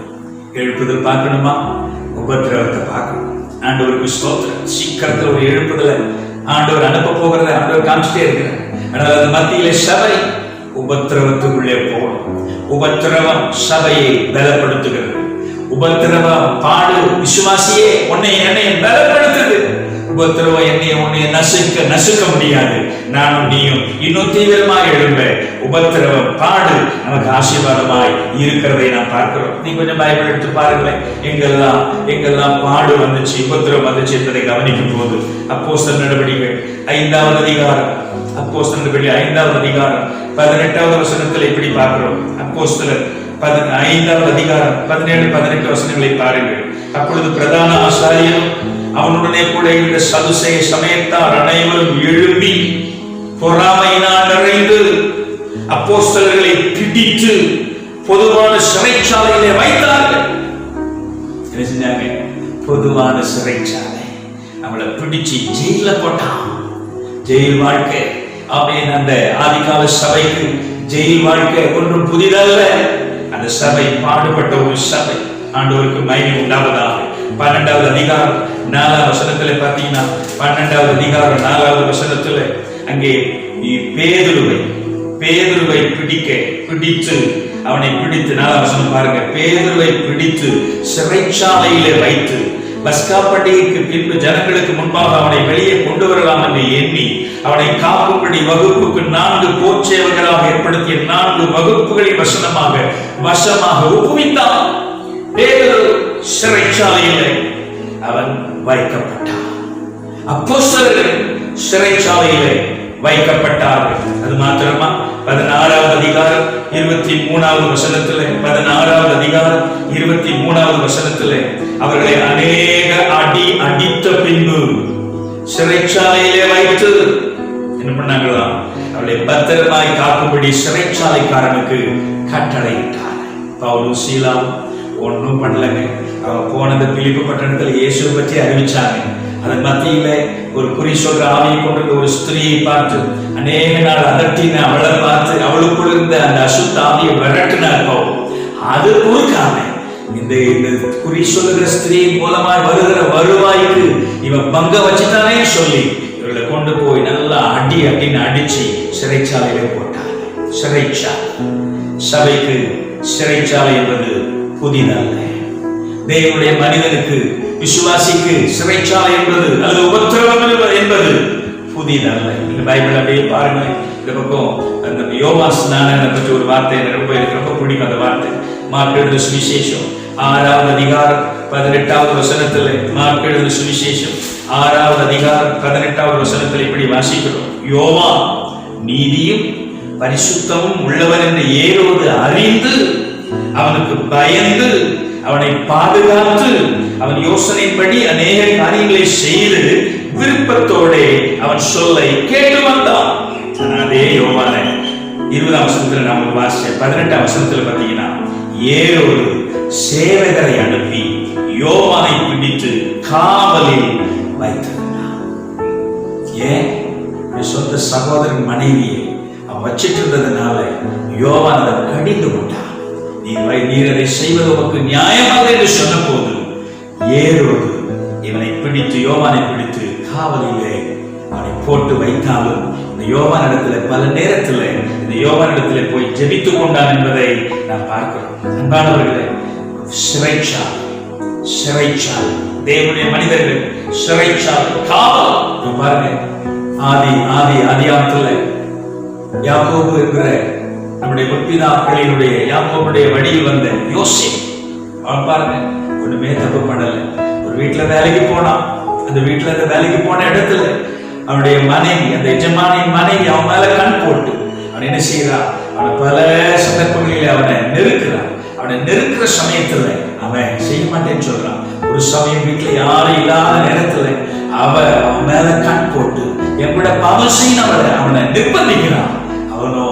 எழுப்புதல் பார்க்கணுமா? உபத்திரவத்தை பார்க்கணும். ஆண்டவருக்கு ஸ்தோத்திரம். சீக்கிரத்தில் ஒரு எழுப்புதல ஆண்டவர் அனுப்ப போகிறத ஆண்டவர் காமிச்சிட்டே இருக்கிறார். ஆனால் அது மத்தியிலே சபை உபத்திரவத்துக்குள்ளே போகணும். உபத்திரவம் சபையை பலப்படுத்துகிறது. உபத்திரவம் பாடு விசுவாசியே உன்னை என்னை பலப்படுத்துது. உபத்திரவம் என்னைய உன்னைய நசுக்க முடியாது. நானும் நீயும் இன்னும் தீவிரமாய் எழும்ப உபத்திரவம் பாடு நமக்கு ஆசீர்வாதமாய் இருக்கிறதை நாம் பார்க்கிறோம். நீ கொஞ்சம் பைபிள் எடுத்து பாருங்களேன். எங்கெல்லாம் பாடு வந்துச்சு, உபத்திரவம் வந்துச்சு என்பதை கவனிக்கும் போது அப்போஸ்தலர் நடவடிக்கைகள் 5வது அதிகாரம், அப்போஸ்தலர் நடவடிக்கைகள் 5வது அதிகாரம் 18வது வசனத்தில் இப்படி பார்க்கிறோம். அப்போஸ்தலர் 5வது அதிகாரம் 17, 18 வசனங்களை பாருங்கள். அப்பொழுது பிரதான ஆசாரியரும் அவனுடனே கூட இருந்த சதுசேய சமயத்தார் அனைவரும் எழும்பி பொறாமையினால் நிறைந்து அப்போஸ்தலர்களை பிடித்து பொதுவான சிறைச்சாலையிலே வைத்தார்கள். என்ன செஞ்சாங்க? பொதுவான சிறைச்சாலை. அவளை பிடிச்சு ஜெயில போட்டான். ஜெயில் வாழ்க்கை. ஆமென். அந்த ஆதிகால சபைக்கு ஜெயில் வாழ்க்கை ஒன்றும் புதிதல்ல. அந்த சபை பாடுபட்ட ஒரு சபை. ஆண்டவருக்கு மகிமை உண்டாவதாக. 12வது அதிகாரம் 4வது வசனத்துல பார்த்தீங்கன்னா, 12வது அதிகாரம் 4வது வசனத்துல அங்கே பேதுருவை பிடித்து அவனை பிடித்து 4வது வசனம் பாருங்க. பேதுருவை பிடித்து சிறைச்சாலையிலே வைத்து பஸ்கா பண்டிகைக்கு பின்பு ஜனங்களுக்கு முன்பாக அவனை வெளியே கொண்டு வரலாம் என்று எண்ணி அவனை காப்புப்படி வகுப்புக்கு 4 போர்ச்சேவர்களாக ஏற்படுத்திய 4 வகுப்புகளின் வசமாக ஒப்புவித்தான். பேதுரு சிறைச்சாலையிலே அவன் வைக்கப்பட்டான். அப்போஸ்தலர்கள் சிறைச்சாலையிலே வைக்கப்பட்டார்கள். அது மாத்திரமா? 16வது அதிகாரம் 23வது வசனத்திலே 16வது அதிகாரம் 23வது வசனத்திலே அவர்களை அநேக அடித்த பின்பு சிறைச்சாலையிலே வைத்து என்ன பண்ணாங்களா? அவர்களை பத்திரமாய் காக்கும்படி சிறைச்சாலைக்காரனுக்கு கட்டளையிட்டார். பவுலும் சீலாவும் ஒன்றும் பண்ணலங்க. அவன் போனது பிலிப்பு பட்டணத்தில் இயேசுவை பற்றி அறிவிச்சாங்க. அதன் மத்தியில ஒரு குறி சொல்ற ஆவியை கொண்டிருந்த ஒரு ஸ்திரியை பார்த்து அநேக நாள் அதட்டின அவளை பார்த்து அவளுக்குள் இருந்த அந்த அசுத்த ஆவியை விரட்டினார் பவுல். அது பொறுக்காம இந்த குறி சொல்லுகிற ஸ்திரியின் மூலமாய் வருகிற வருவாய்க்கு இவன் பங்க வச்சுட்டானே சொல்லி இவர்களை கொண்டு போய் நல்லா அப்படின்னு அடிச்சு சிறைச்சாலையில போட்டார். சிறைச்சாலை. சபைக்கு சிறைச்சாலை என்பது புதிதல்ல. தேவனுடைய மனிதனுக்கு, விசுவாசிக்கு சிறைச்சாலை என்பது அல்லது உபத்திரவம் என்பது புதிதல்ல. நீங்க பைபிள் அப்படியே பாருங்க. இந்த பக்கம் அந்த யோவான் ஸ்நானனை பற்றி ஒரு வார்த்தை எனக்கு ரொம்ப பிடிக்கும். அந்த வார்த்தை மார்க் எழுதின சுவிசேஷம் 6வது அதிகாரம் 18வது வசனத்தில், மார்க் எழுதின சுவிசேஷம் 6வது அதிகாரம் 18வது வசனத்தில் இப்படி வாசிக்கிறோம். யோவான் நீதியும் பரிசுத்தமும் உள்ளவர் என்று ஏரோது அறிந்து அவனுக்கு பயந்து அவனை பாதுகாத்து அவன் யோசனைப்படி அநேக காரியங்களை செய்து விருப்பத்தோட அவன் சொல்லை கேட்டு வந்தான். அதே யோவான 20ஆம் வசனத்துல நாம வாசிச்ச 18ஆம் வசனத்துல பாத்தீங்கன்னா, ஏரோது சேவகரை அனுப்பி யோவானை பிடித்து காவலில் வைத்திருந்தான். ஏன்? சொந்த சகோதரன் மனைவியை அவன் வச்சிட்டு இருந்ததுனால யோவான் அதை கடிந்து கொண்டான். நீர் அதை செய்வது உனக்கு நியாயமாக என்று சொன்ன போது ஏரோது இவனை பிடித்து யோவானை பிடித்து காவலிலே அவனை போட்டு வைத்தாலும் இந்த யோவான் இடத்துல பல நேரத்தில் இந்த யோவான் இடத்துல போய் ஜெபித்துக் கொண்டான் என்பதை நாம் பார்க்கிறோம். அன்பானவர்களே, சிறைச்சாலை தேவனுடைய மனிதர்கள் சிறைச்சாலை காவல். பாருங்க, ஆதியாகமத்துல யாக்கோபு என்கிற நம்முடைய முற்பிதாக்களினுடைய யாக்கோபுடைய வழியில் வந்த யோசேப்பு, அவன் பாருங்க ஒண்ணுமே தப்பு பண்ணல. ஒரு வீட்டுல வேலைக்கு போனான். அந்த வீட்டுல அந்த வேலைக்கு போன இடத்துல அவனுடைய மனைவி, அந்த எஜமானின் மனைவி அவன் மேல கண் போட்டு அவன் என்ன செய்யறான்? அவனை பல சந்தர்ப்பங்களில் அவனை நெருக்கிறான். அவனை நெருக்கிற சமயத்துல அவன் செய்ய மாட்டேன்னு சொல்றான். ஒரு சமயம் வீட்டுல யாரும் இல்லாத நேரத்துல அவன் மேல கண் போட்டு எப்பட பாவம் செய்யணும் அவனை நிர்பந்திக்கிறான். அவனோ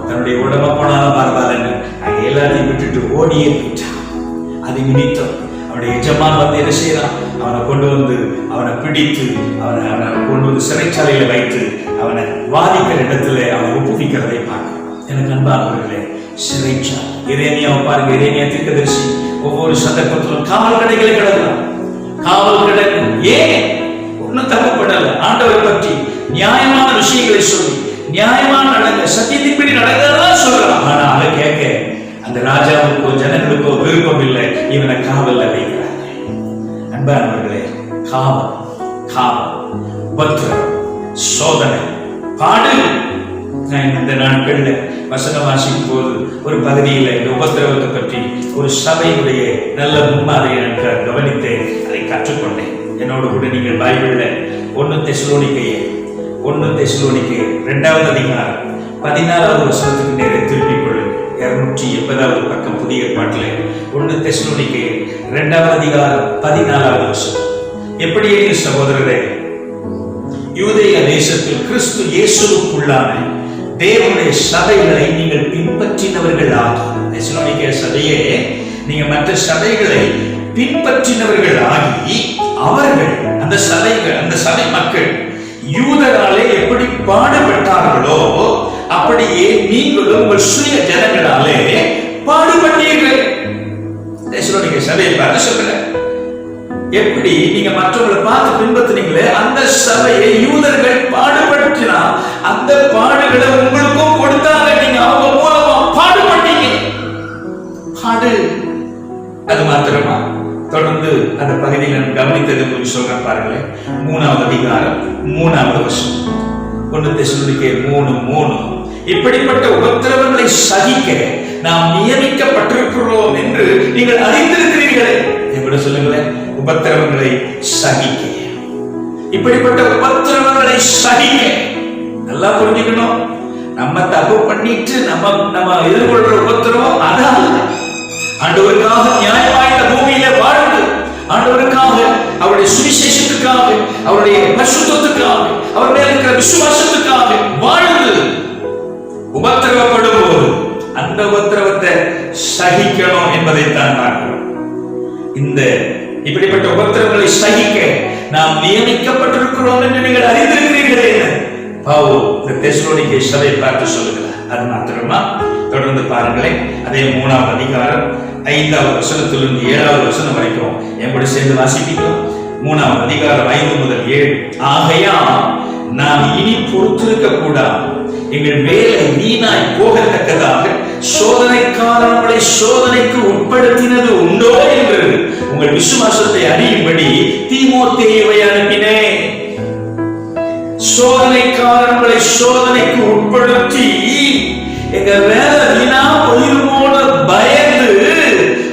தன்னுடைய உடம்ப போனாலும் பரவாயில்லைன்னு எல்லாத்தையும் விட்டுட்டு ஓடியே போயிட்டான். அது நிமித்தம் அவனுடைய எஜமான் வந்து என்ன செய்யறான்? அவனை கொண்டு வந்து அவனை பிடித்து அவனை கொண்டு வந்து சிறைச்சாலையில வைத்து அவனை வாதிக்கிற இடத்துல அவனை ஒப்புவிக்கிறதை பார்க்க. எனக்கு அன்பானவர்களே, சிறைச்சாலை எரேமியாவை பாருங்க. எரேமியா தீர்க்கதரிசி ஒவ்வொரு சந்தர்ப்பத்திலும் காவல் கடைகளை கிடக்கலாம். காவல் கிடக்கு. ஏன்? ஒன்னும் தப்புப்படல. ஆண்டவரை பற்றி நியாயமான விஷயங்களை சொல்லி நியாயமான நடங்க, சத்தியத்தின்படி நடக்கிறதான் சொல்றான். ஆனா அதை கேட்க அந்த ராஜாவுக்கோ ஜனங்களுக்கோ விருப்பம் இல்லை. இவனை காவல்ல வைக்கிறாங்க. அன்பானவர்களே, காவல், உபத்திரம், சோதனை, பாடு. நான் இந்த நாட்கள்ல வசனம் வாசிக்கும் போது ஒரு பகுதியில் இந்த உபத்திரவத்தை பற்றி ஒரு சபையுடைய நல்ல முன்மாதிரியை நான் கவனித்தேன், அதை கற்றுக்கொண்டேன். என்னோடு கூட நீங்கள் பைபிள்ல 1 தெசலோனிக்கேயர் 2வது அதிகாரம் 14வது வசனத்துக்கு நேரே திருப்பிக் கொள்ளுங்கள். 280வது பக்கம் புதிய ஏற்பாட்டில் 1 தெசலோனிக்கேயர் 2வது அதிகாரம் 14வது வசனம். எப்படியே சகோதரரே, யூதேய தேசத்தில் கிறிஸ்து இயேசுவுக்குள்ளான தேவனுடைய சபைகளை நீங்கள் பின்பற்றினவர்கள் ஆகி, தெசலோனிக்கேய சபையே நீங்க மற்ற சபைகளை பின்பற்றினவர்கள் ஆகி, அவர்கள் அந்த சபை மக்கள் யூதராலே எப்படி பாடுபட்டார்களோ அப்படியே நீங்களும் உங்கள் சுய ஜனங்களாலே பாடுபட்டீர்கள். தெசலோனிக்கேய சபையை பார்த்து சொல்லுங்க, எப்படி நீங்க மற்றவங்களை பார்த்து பின்பற்றினீங்களே அந்த சபையை யூதர்கள் பாடுபடுத்தினா அந்த பாடுகளை உங்களுக்கும் கொடுத்தாங்க. நீங்க அவங்க மூலமா பாடுபட்டீங்க. பாடு அது மாத்திரமா? தொடர்ந்து அந்த பகுதியில் கவனித்தது கொஞ்சம் சொல்ற பாருங்களேன். 3வது அதிகாரம் 3வது வசனம். 1 தெசலோனிக்கேயர் 3:3. இப்படிப்பட்ட உபத்திரவங்களை சகிக்க நாம் நியமிக்கப்பட்டிருக்கிறோம் என்று நீங்கள் அறிந்திருக்கிறீர்களே. என்கூட சொல்லுங்களேன், உபத்திரவங்களை சகிக்க. இப்படிப்பட்ட உபத்திரவங்களை சகிக்க. நல்லா புரிஞ்சுக்கணும். நம்ம தப்பு பண்ணிட்டு நம்ம எதிர்கொள்ற உபத்திரவம் அதான். ஆண்டவருக்காக நியாயமாய் இந்த பூமியில வாழ்ந்து, ஆண்டவருக்காக, அவருடைய சுவிசேஷத்துக்காக, அவருடைய பரிசுத்தத்துக்காக, அவர் மேல் இருக்கிற விசுவாசத்துக்காக வாழ்ந்து உபத்திரவப்படும் போது அந்த உபத்திரவத்தை சகிக்கணும் என்பதைத்தான் பார்க்கிறோம். இந்த இப்படிப்பட்ட உபத்திரவங்களை சகிக்க நாம் நியமிக்கப்பட்டிருக்கிறோம் என்று நீங்கள் அறிந்திருக்கிறீர்களே. பவுல் இந்த தெசலோனிக்கேய சபையை பார்த்து சொல்லுகிறார். அது மாத்திரமா? தொடர்ந்து பாருங்களேன். அதே 3வது அதிகாரம் 5வது வசனத்திலிருந்து 7வது வசனம் வரைக்கும் என் கூட சேர்ந்து வாசிப்பீங்களா? 3வது அதிகாரம் 5 முதல் 7. ஆகையால் நாம் இனி பொறுத்திருக்க கூடாது, எங்கள் வேலை வீணாய் போகத்தக்கதாக சோதனைக்காரன் உங்களை சோதனைக்கு உட்படுத்தினது உண்டோ என்று உங்கள் விசுவாசத்தை அறியும்படி தீமோத்தேயுவை அனுப்பினேன். சோதனைக்காரன் உங்களை சோதனைக்கு உட்படுத்தி எங்க வேலை வீணா போயிருமோன பயந்து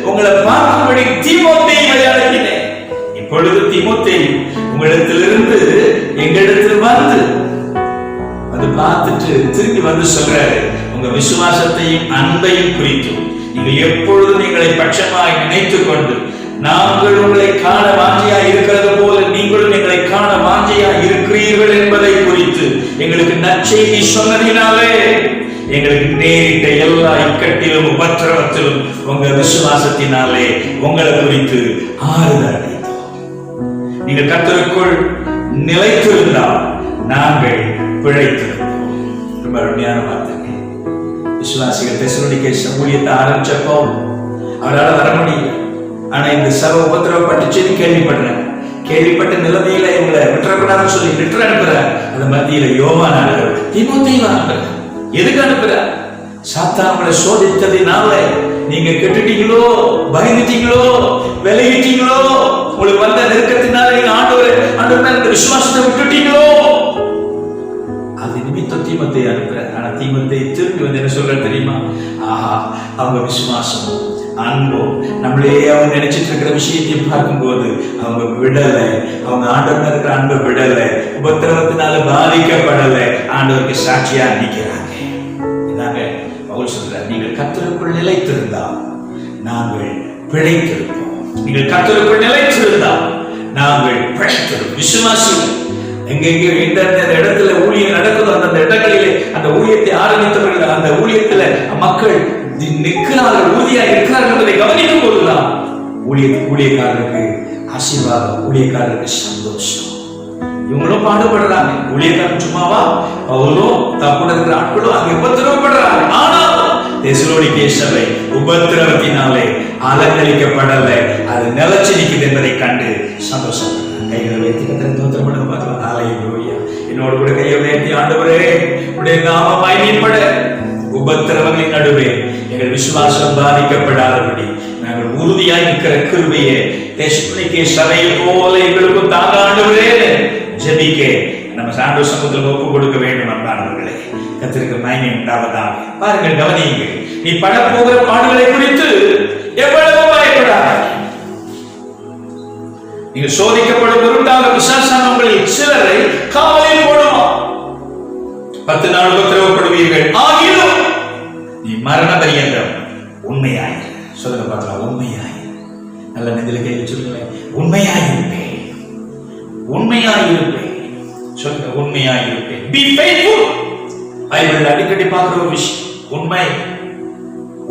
உங்களை பார்க்கும்படி தீமோத்தேயுவை அனுப்பினேன். இப்பொழுது தீமோத்தேயு உங்களிடத்திலிருந்து எங்களிடத்தில் வந்து பார்த்துட்டு திரும்பி வந்து சொல்றாரு, உங்க விசுவாசத்தையும் அன்பையும் குறித்து நீங்கள் எப்பொழுதும் எங்களை பட்சமாய் நினைத்துக் கொண்டு நாங்கள் உங்களை காண வாஞ்சியா இருக்கிறது போல நீங்களும் எங்களை காண வாஞ்சியா இருக்கிறீர்கள் என்பதை குறித்து எங்களுக்கு நற்செய்தி சொன்னதினாலே எங்களுக்கு நேரிட்ட எல்லா இக்கட்டிலும் உபத்திரவத்திலும் உங்க விசுவாசத்தினாலே உங்களை குறித்து ஆறுதல் அடைந்தோம். நீங்கள் கர்த்தருக்குள் நிலைத்திருந்தால் நாங்கள் பிழைத்திருந்தோம். ரொம்ப அருமையான வார்த்தை. விசுவாசிகள் தெசலோனிக்கேய ஊழியத்தை ஆரம்பிச்சப்போ அவரால் வர முடியல. ஆனா இந்த சபை உபத்திரவப்பட்டுச்சுன்னு கேள்விப்பட்ட நிலைமையில இவங்களை விட்டுறக்கூடாதுன்னு சொல்லி விட்டு அனுப்புறார். அந்த மத்தியில யோவான் அனுப்புறார், தீமோத்தேயு அனுப்புறார். எதுக்கு அனுப்புறார்? சாத்தான் உங்களை சோதித்ததினால நீங்க கெட்டுட்டீங்களோ, பயந்துட்டீங்களோ, விலகிட்டீங்களோ, உங்களுக்கு வந்த நெருக்கத்தினால நீங்க ஆண்டவர் விசுவாசத்தை விட்டுட்டீங்களோ, அது நிமித்தம் தீமோத்தேயு அனுப்புறார். ஆனா தீமோத்தேயு திரும்பி வந்து என்ன சொல்ற தெரியுமா? ஆஹா, அவங்க விசுவாசமும் அன்பும் நம்மளே அவங்க நினைச்சிட்டு இருக்கிற விஷயத்தை பார்க்கும்போது அவங்க விடலை. அவங்க ஆண்டவர் இருக்கிற அன்பை விடலை, உபத்திரவத்தினால பாதிக்கப்படலை, ஆண்டவருக்கு சாட்சியா நிற்கிறாங்க. இதாங்க பவுல் சொல்றார், நீங்கள் கர்த்தருக்குள் நிலைத்திருந்தால் நாங்கள் பிழைத்திருப்போம். நீங்கள் கர்த்தருக்குள் நிலைத்திருந்தால் நாங்கள் பிழைத்திருப்போம். விசுவாசிகள் எங்கெங்கே எந்தெந்த இடத்துல ஊழியம் நடக்குதோ அந்த இடங்களிலே அந்த ஊழியத்தை ஆரம்பித்தவர்கள், அந்த ஊழியத்துல மக்கள் நிற்கிறார்கள், உறுதியாக இருக்கிறார்கள் என்பதை கவனிக்கும் போதுதான் ஊழியக்காரருக்கு ஆசீர்வாதம், ஊழியக்காரருக்கு சந்தோஷம். இவங்களும் பாடுபடுறாங்க. ஊழியக்காரன் சும்மாவா? அவரும் தப்புட இருக்கிற ஆட்களும் அங்க உபத்திரவப்படுறாங்க. ஆனால் தெசலோனிக்கே சபை உபத்திரவத்தினாலே அலங்கரிக்கப்படலை, அது நிலைச்சு நிற்குது என்பதை கண்டு சந்தோஷப்படுறாங்க. கைகளை வைத்து கர்த்தரை ஸ்தோத்திரம் பண்ணுங்க பார்க்கலாம். ஹல்லேலூயா. என்னோடு கூட கையை உயர்த்தி, ஆண்டவரே உம்முடைய நாமம் மகிமைப்பட உபத்திரவங்களின் நடுவே எங்கள் விசுவாசம் பாதிக்கப்படாதபடி நாங்கள் உறுதியாய் நிற்கிற கிருபையை தெசலோனிக்கே சபையை போல எங்களுக்கும் தாங்க ஆண்டவரே ஜெபிக்க நம்ம ஆண்டவர் சமூகத்தில் ஒப்பு கொடுக்க வேண்டும். அன்பானவர்களே, கர்த்தருக்கு மகிமை உண்டாவதாக. பாருங்கள், கவனியுங்கள். நீ படப்போகிற பாடுகளை குறித்து எவ்வளவு பயப்படாத. நீங்கள் சோதிக்கப்படும் பொருட்டாக பிசாசான உங்களில் சிலரை காவலில் போடுவான். 10 நாள் உபத்திரவப்படுவீர்கள், ஆகிலும் நீ மரண பரியந்தம் உண்மையாயிரு. சொல்லுங்க பார்க்கலாம், உண்மையாயிரு. நல்ல நெஞ்சில கை வச்சுருங்களேன். உண்மையாயிருப்பேன், உண்மையாயிருப்பேன். சொல்லுங்க, உண்மையாயிருப்பேன். Be faithful. பைபிள் அடிக்கடி பார்க்கிற ஒரு விஷயம் உண்மை.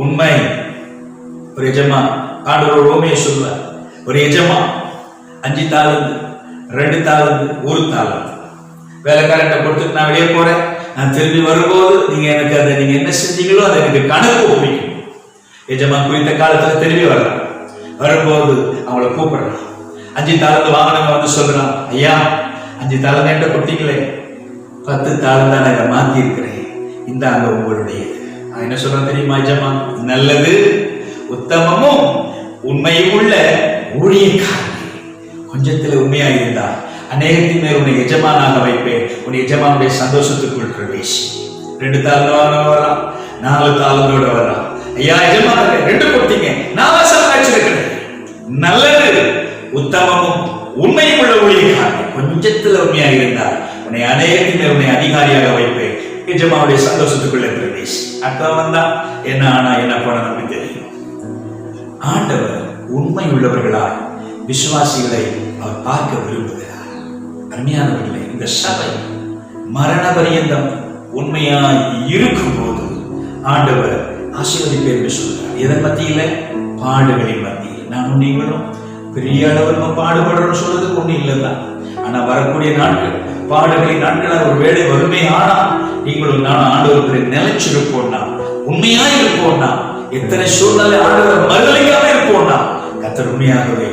உண்மை. ஒரு எஜமா ஆண்டவர் ரோமையை சொல்வார். ஒரு எஜமா 5 தாலந்து, 2 தாலந்து, 1 தாலந்து வேலைக்காரன் கொடுத்து நான் வெளியே போறேன், நான் திரும்பி வரும்போது நீங்க எனக்கு அதை நீங்க என்ன செஞ்சீங்களோ அதை எனக்கு கணக்கு ஒப்பிக்கணும். எஜமா குறித்த காலத்துல திரும்பி வர்றான். வரும்போது அவங்கள கூப்பிடுறான். 5 தாலந்து வாங்கினவங்க வந்து சொல்றான், ஐயா 5 தாலந்து என்கிட்ட கொடுத்தீங்களே, 10 தாலந்தா நான் மாத்தி இருக்கிறேன், இந்த அங்க உங்களுடையது. என்ன சொல்றான் தெரியுமா? எஜமா, நல்லது உத்தமமும் உண்மையும் உள்ள ஊழியக்காரன், கொஞ்சத்துல உண்மையா இருந்தா அநேகத்தின் மேல் உன்னை எஜமானாக வைப்பேன், உன் எஜமானுடைய சந்தோஷத்துக்குள் பிரவேசி. 2 தாளந்தோட வரலாம், 4 தாளந்தோட வரலாம். ஐயா எஜமான 2 கொடுத்தீங்க, நான் சம்பாதிச்சிருக்கிறேன். நல்லது உத்தமமும் உண்மையும் உள்ள ஊழியக்காரன், கொஞ்சத்துல உண்மையா இருந்தா உன்னை அநேகத்தின் மேல் உன்னை அதிகாரியாக வைப்பேன், எஜமானுடைய சந்தோஷத்துக்குள்ள பிரவேசி. அர்த்தம் வந்தா என்ன ஆனா என்ன பண்ணணும் நமக்கு தெரியும். ஆண்டவர் உண்மை உள்ளவர்களாய் விசுவாசிகளை அவர் பார்க்க விரும்புகிறார். அருமையானவர்களே, இந்த சபை மரண பரியந்தம் உண்மையாய் இருக்கும் போது ஆண்டவர் ஆசீர்வதிப்பேன் என்று சொல்றார். இதன் மத்தியில பாடுகளின் மத்தியில் நானும் நீங்களும் பெரிய அளவில் நம்ம பாடுபடுறோம் சொல்றதுக்கு ஒண்ணு இல்லைதான். ஆனா வரக்கூடிய நாட்கள் பாடுகளின் நாட்கள் ஒரு வேலை வறுமை. ஆனா நீங்களும் நானும் ஆண்டவருக்கு நிலைச்சிருப்போம்னா, உண்மையா இருப்போம்னா, எத்தனை சூழ்நிலை ஆண்டவர் மறுதலிக்காம இருப்போம்னா, கர்த்தர் உண்மையாகவே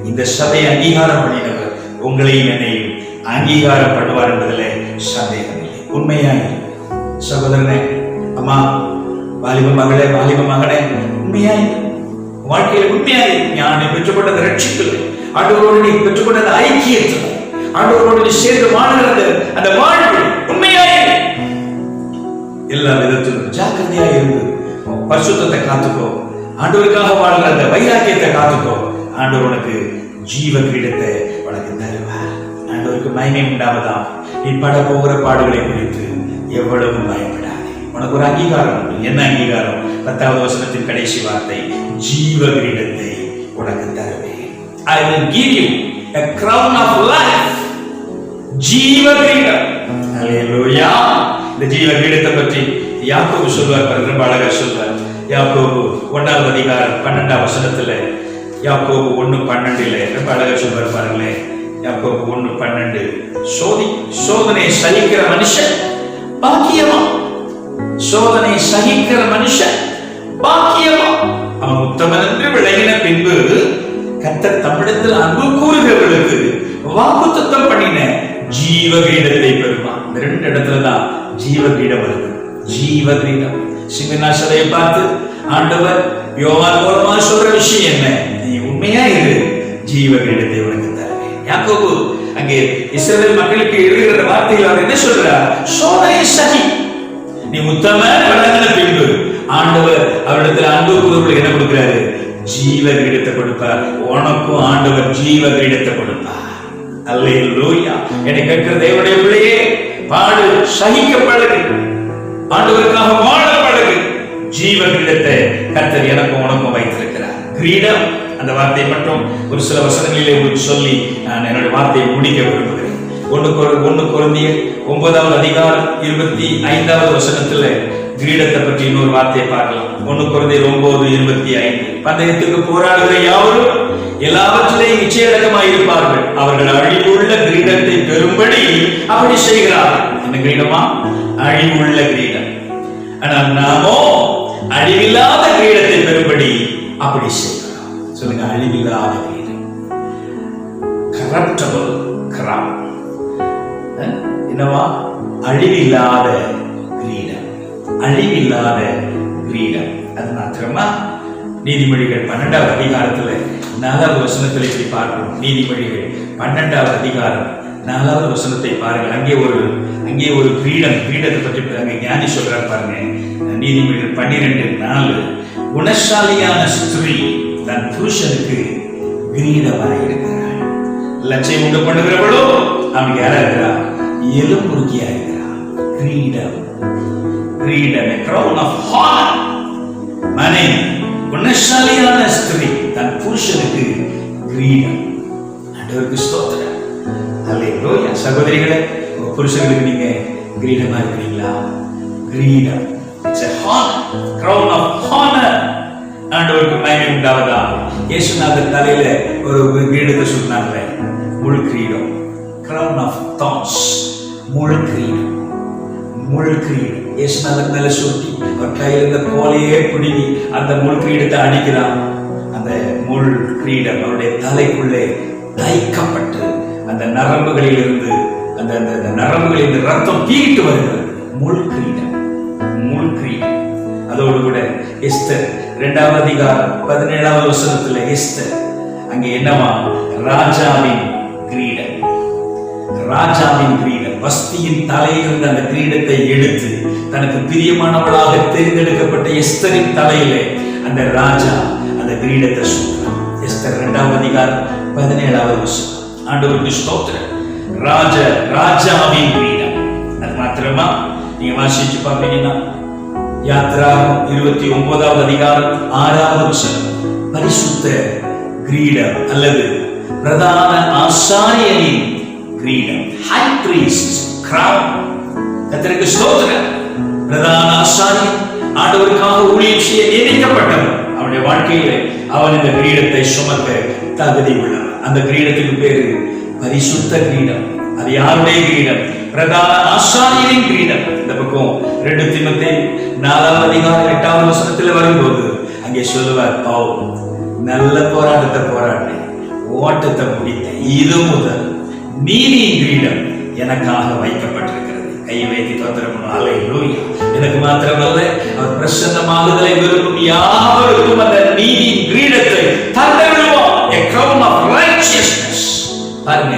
இந்த சபையை அங்கீகாரம் பண்ணினவர் உங்களையும் என்னையும் அங்கீகாரம் பண்ணுவார் என்பதில் சந்தேகம் இல்லை. உண்மையாய் சகோதரனே, அம்மா, வாலிப மகளே, வாலிப மகனே, உண்மையாய் வாழ்க்கையில் உண்மையாய் ஞானை பெற்றுக்கொண்டது ரட்சிப்பில்லை, ஆண்டவரோடு நீ பெற்றுக்கொண்டது ஐக்கியத்தில், ஆண்டவரோடு நீ சேர்ந்து வாழ்கிறது அந்த வாழ்வு உண்மையாய் எல்லா விதத்திலும் ஜாக்கிரதையா இருந்து பரிசுத்தத்தை காத்துக்கோ, ஆண்டவருக்காக வாழ்கிற அந்த வைராக்கியத்தை காத்துக்கோ. ஆண்டவர் உனக்கு ஜீவ கிரீடத்தை உனக்கு தருவார். ஆண்டவருக்கு மகிமை உண்டாவதாம். நீ பட போகிற பாடுகளை குறித்து எவ்வளவு பயப்படாதே. உனக்கு ஒரு அங்கீகாரம் உண்டு. என்ன அங்கீகாரம்? 10வது வசனத்தின் கடைசி வார்த்தை, ஜீவ கிரீடத்தை உனக்கு தருவேன். I will give you a crown of life. ஜீவ கிரீடம். ஹல்லேலூயா. இந்த ஜீவ கிரீடத்தை பற்றி யாக்கோபு சொல்வார், ரொம்ப அழகா சொல்வார். யாக்கோபு 1வது அதிகாரம் 12வது வசனத்துல, யாக்கோபு 1:12 ரொம்ப அழகா சொல்வார் பாருங்களேன். யாக்கோபு 1:12, சோதனை சகிக்கிற மனுஷன் பாக்கியமா, சோதனை சகிக்கிற மனுஷன் பாக்கியமா, அவன் உத்தமன் என்று விளங்கின பின்பு கர்த்தர் தம்மிடத்தில் அன்பு கூறுகிறவர்களுக்கு வாக்குத்தத்தம் பண்ணின ஜீவ கிரீடத்தை பெறுவான். இந்த 2 இடத்துலதான் ஜீவ கிரீடம் வருது. ஜீவ கிரீடம். சிங்கநாசரையை பார்த்து ஆண்டவர் யோவான் மூலமா சொல்ற விஷயம் என்ன? நீ உண்மையா இரு, ஜீவ கிரீடத்தை உனக்கு தருவேன். யாக்கோபு அங்கே இஸ்ரவேல் மக்களுக்கு எழுதுகிற வார்த்தையில் அவர் என்ன சொல்றார்? சோதனை சகி, நீ உத்தமன் விளங்கின பின்பு ஆண்டவர் அவரிடத்தில் அன்பு கூறுவர்களுக்கு என்ன கொடுக்கிறாரு? ஜீவ கிரீடத்தை கொடுப்பார். உனக்கும் ஆண்டவர் ஜீவ கிரீடத்தை கொடுப்பார். அல்லேலூயா. என்னை கேட்கிற தேவனுடைய பிள்ளையே, பாடு சகிக்க பழகு, ஆண்டவருக்காக வாழ பழகு. ஜீவ கிரீடத்தை கர்த்தர் எனக்கும் உனக்கும் வைத்திருக்கிறார். கிரீடம் அந்த வார்த்தையை மட்டும் ஒரு சில வசனங்களிலே உங்களுக்கு சொல்லி நான் என்னுடைய வார்த்தையை முடிக்க விரும்புகிறேன். 1 கொரிந்தியர் 9வது அதிகாரம் 25வது வசனத்துல கிரீடத்தை பற்றி இன்னொரு வார்த்தையை பார்க்கலாம். 1 கொரிந்தியர் 9:25. பந்தயத்துக்கு போராடுகிற யாவரும் எல்லாவற்றிலேயும் நிச்சயமாக இருப்பார்கள், அவர்கள் அழிவுள்ள கிரீடத்தை பெறும்படி அப்படி செய்கிறார்கள். என்ன கிரீடமா? அழிவுள்ள கிரீடம். ஆனால் நாமோ அழிவில்லாத கிரீடத்தை பெறும்படி அப்படி செய்கிறோம். சொல்லுங்க, அழிவில்லாத கிரீடம். corruptible crown. என்னவா? அழிவில்லாத கிரீடம். அழிவில்லாத கிரீடம். அது மாத்திரமா? நீதிமொழிகள் 12வது அதிகாரத்துல 4வது வசனத்தில் இப்படி பார்க்கிறோம். நீதிமொழிகள் 12வது அதிகாரம் 4வது வசனத்தை பாருங்கள். அங்கே ஒரு கிரீடத்தை பற்றி அங்கே ஞானி சொல்றார் பாருங்க. நீதிமொழிகள் 12:4, குணசாலியான ஸ்திரீ தன் புருஷனுக்கு கிரீடமாக இருக்கிறாள். லட்சை உண்டு பண்ணுகிறவளோ அவனுக்கு யாரா இருக்கிறா? எலும்புருக்கியா இருக்கிறாள். கிரீடம், crown of honor. மனை குணசாலியான ஸ்திரீ தன் புருஷனுக்கு கிரீடம். ஆண்டவருக்கு ஸ்தோத்திரம். அல்லேலூயா. சகோதரிகளே, உங்க புருஷனுக்கு நீங்க கிரீடமா இருக்கிறீங்களா? கிரீடம், it's a honor, crown of honor. ஆண்டவருக்கு மகிமை உண்டாவதா. இயேசுநாதர் தலையில ஒரு கிரீடத்தை சொன்னாங்களே, முள் கிரீடம், crown of thorns. முள் கிரீடம். இயேசுநாதர் மேல சுட்டி அவர் கையில இருந்த கோலையே பிடுங்கி அந்த முள் கிரீடத்தை அடிக்கிறான். அந்த முள் கிரீடம் அவருடைய தலைக்குள்ளே தைக்கப்பட்டு அந்த நரம்புகளிலிருந்து அந்த நரம்புகளில் ரத்தம் பீட்டு வருகிறது. முள் கிரீடம். அதோடு கூட எஸ்தர் 2வது அதிகாரம் 17வது வசனத்துல எஸ்தர் அங்கே என்னவா? ராஜாவின் கிரீடம். வஸ்தியின் தலையில் இருந்த அந்த கிரீடத்தை எடுத்து தனக்கு பிரியமானவளாக தேர்ந்தெடுக்கப்பட்ட எஸ்தரின் தலையிலே அந்த ராஜா அந்த கிரீடத்தை சூட்டினார். எஸ்தர் 2வது அதிகாரம் 17வது வசனம். ஆண்டவருக்கு ஸ்தோத்திரம். ராஜாவின் கிரீடம். அது மாத்திரமா? நீங்க வாசிச்சு பாப்பீங்கன்னா யாத்ராகமம் 29வது அதிகாரம் 6வது வசனம், பரிசுத்த கிரீடம் அல்லது பிரதான ஆசாரியனின் கிரீடம், high priest crown. கர்த்தருக்கு ஸ்தோத்திரம். பிரதான ஆசாரியன் ஆண்டவருக்காக ஊழியம் செய்ய நியமிக்கப்பட்டவன். அவனுடைய வாழ்க்கையிலே அவன் இந்த கிரீடத்தை சுமக்க தகுதி உள்ளவன். அந்த கிரீடத்துக்கு பேரு பரிசுத்த கிரீடம். அது யாருடைய கிரீடம்? பிரதான ஆசாரியனின் கிரீடம். இந்த பக்கம் 2 தீமோத்தேயு 4வது அதிகாரம் 8வது வசனத்தில் வரும்போது அங்கே சொல்லுவார், பவுல் நல்ல போராட்டத்தை போராடினேன், ஓட்டத்தை முடித்தேன், இது முதல் நீதியின் கிரீடம் எனக்காக வைக்கப்பட்டிருக்கிறது. கை வைத்து தோத்திரம். அல்லேலூயா. எனக்கு மாத்திரமல்ல, அவர் பிரசன்னமாகுதலை விரும்பும் யாவருக்கும் அந்த நீதியின் கிரீடத்தை தந்தருளுவோம். a crown of righteousness. பாருங்க,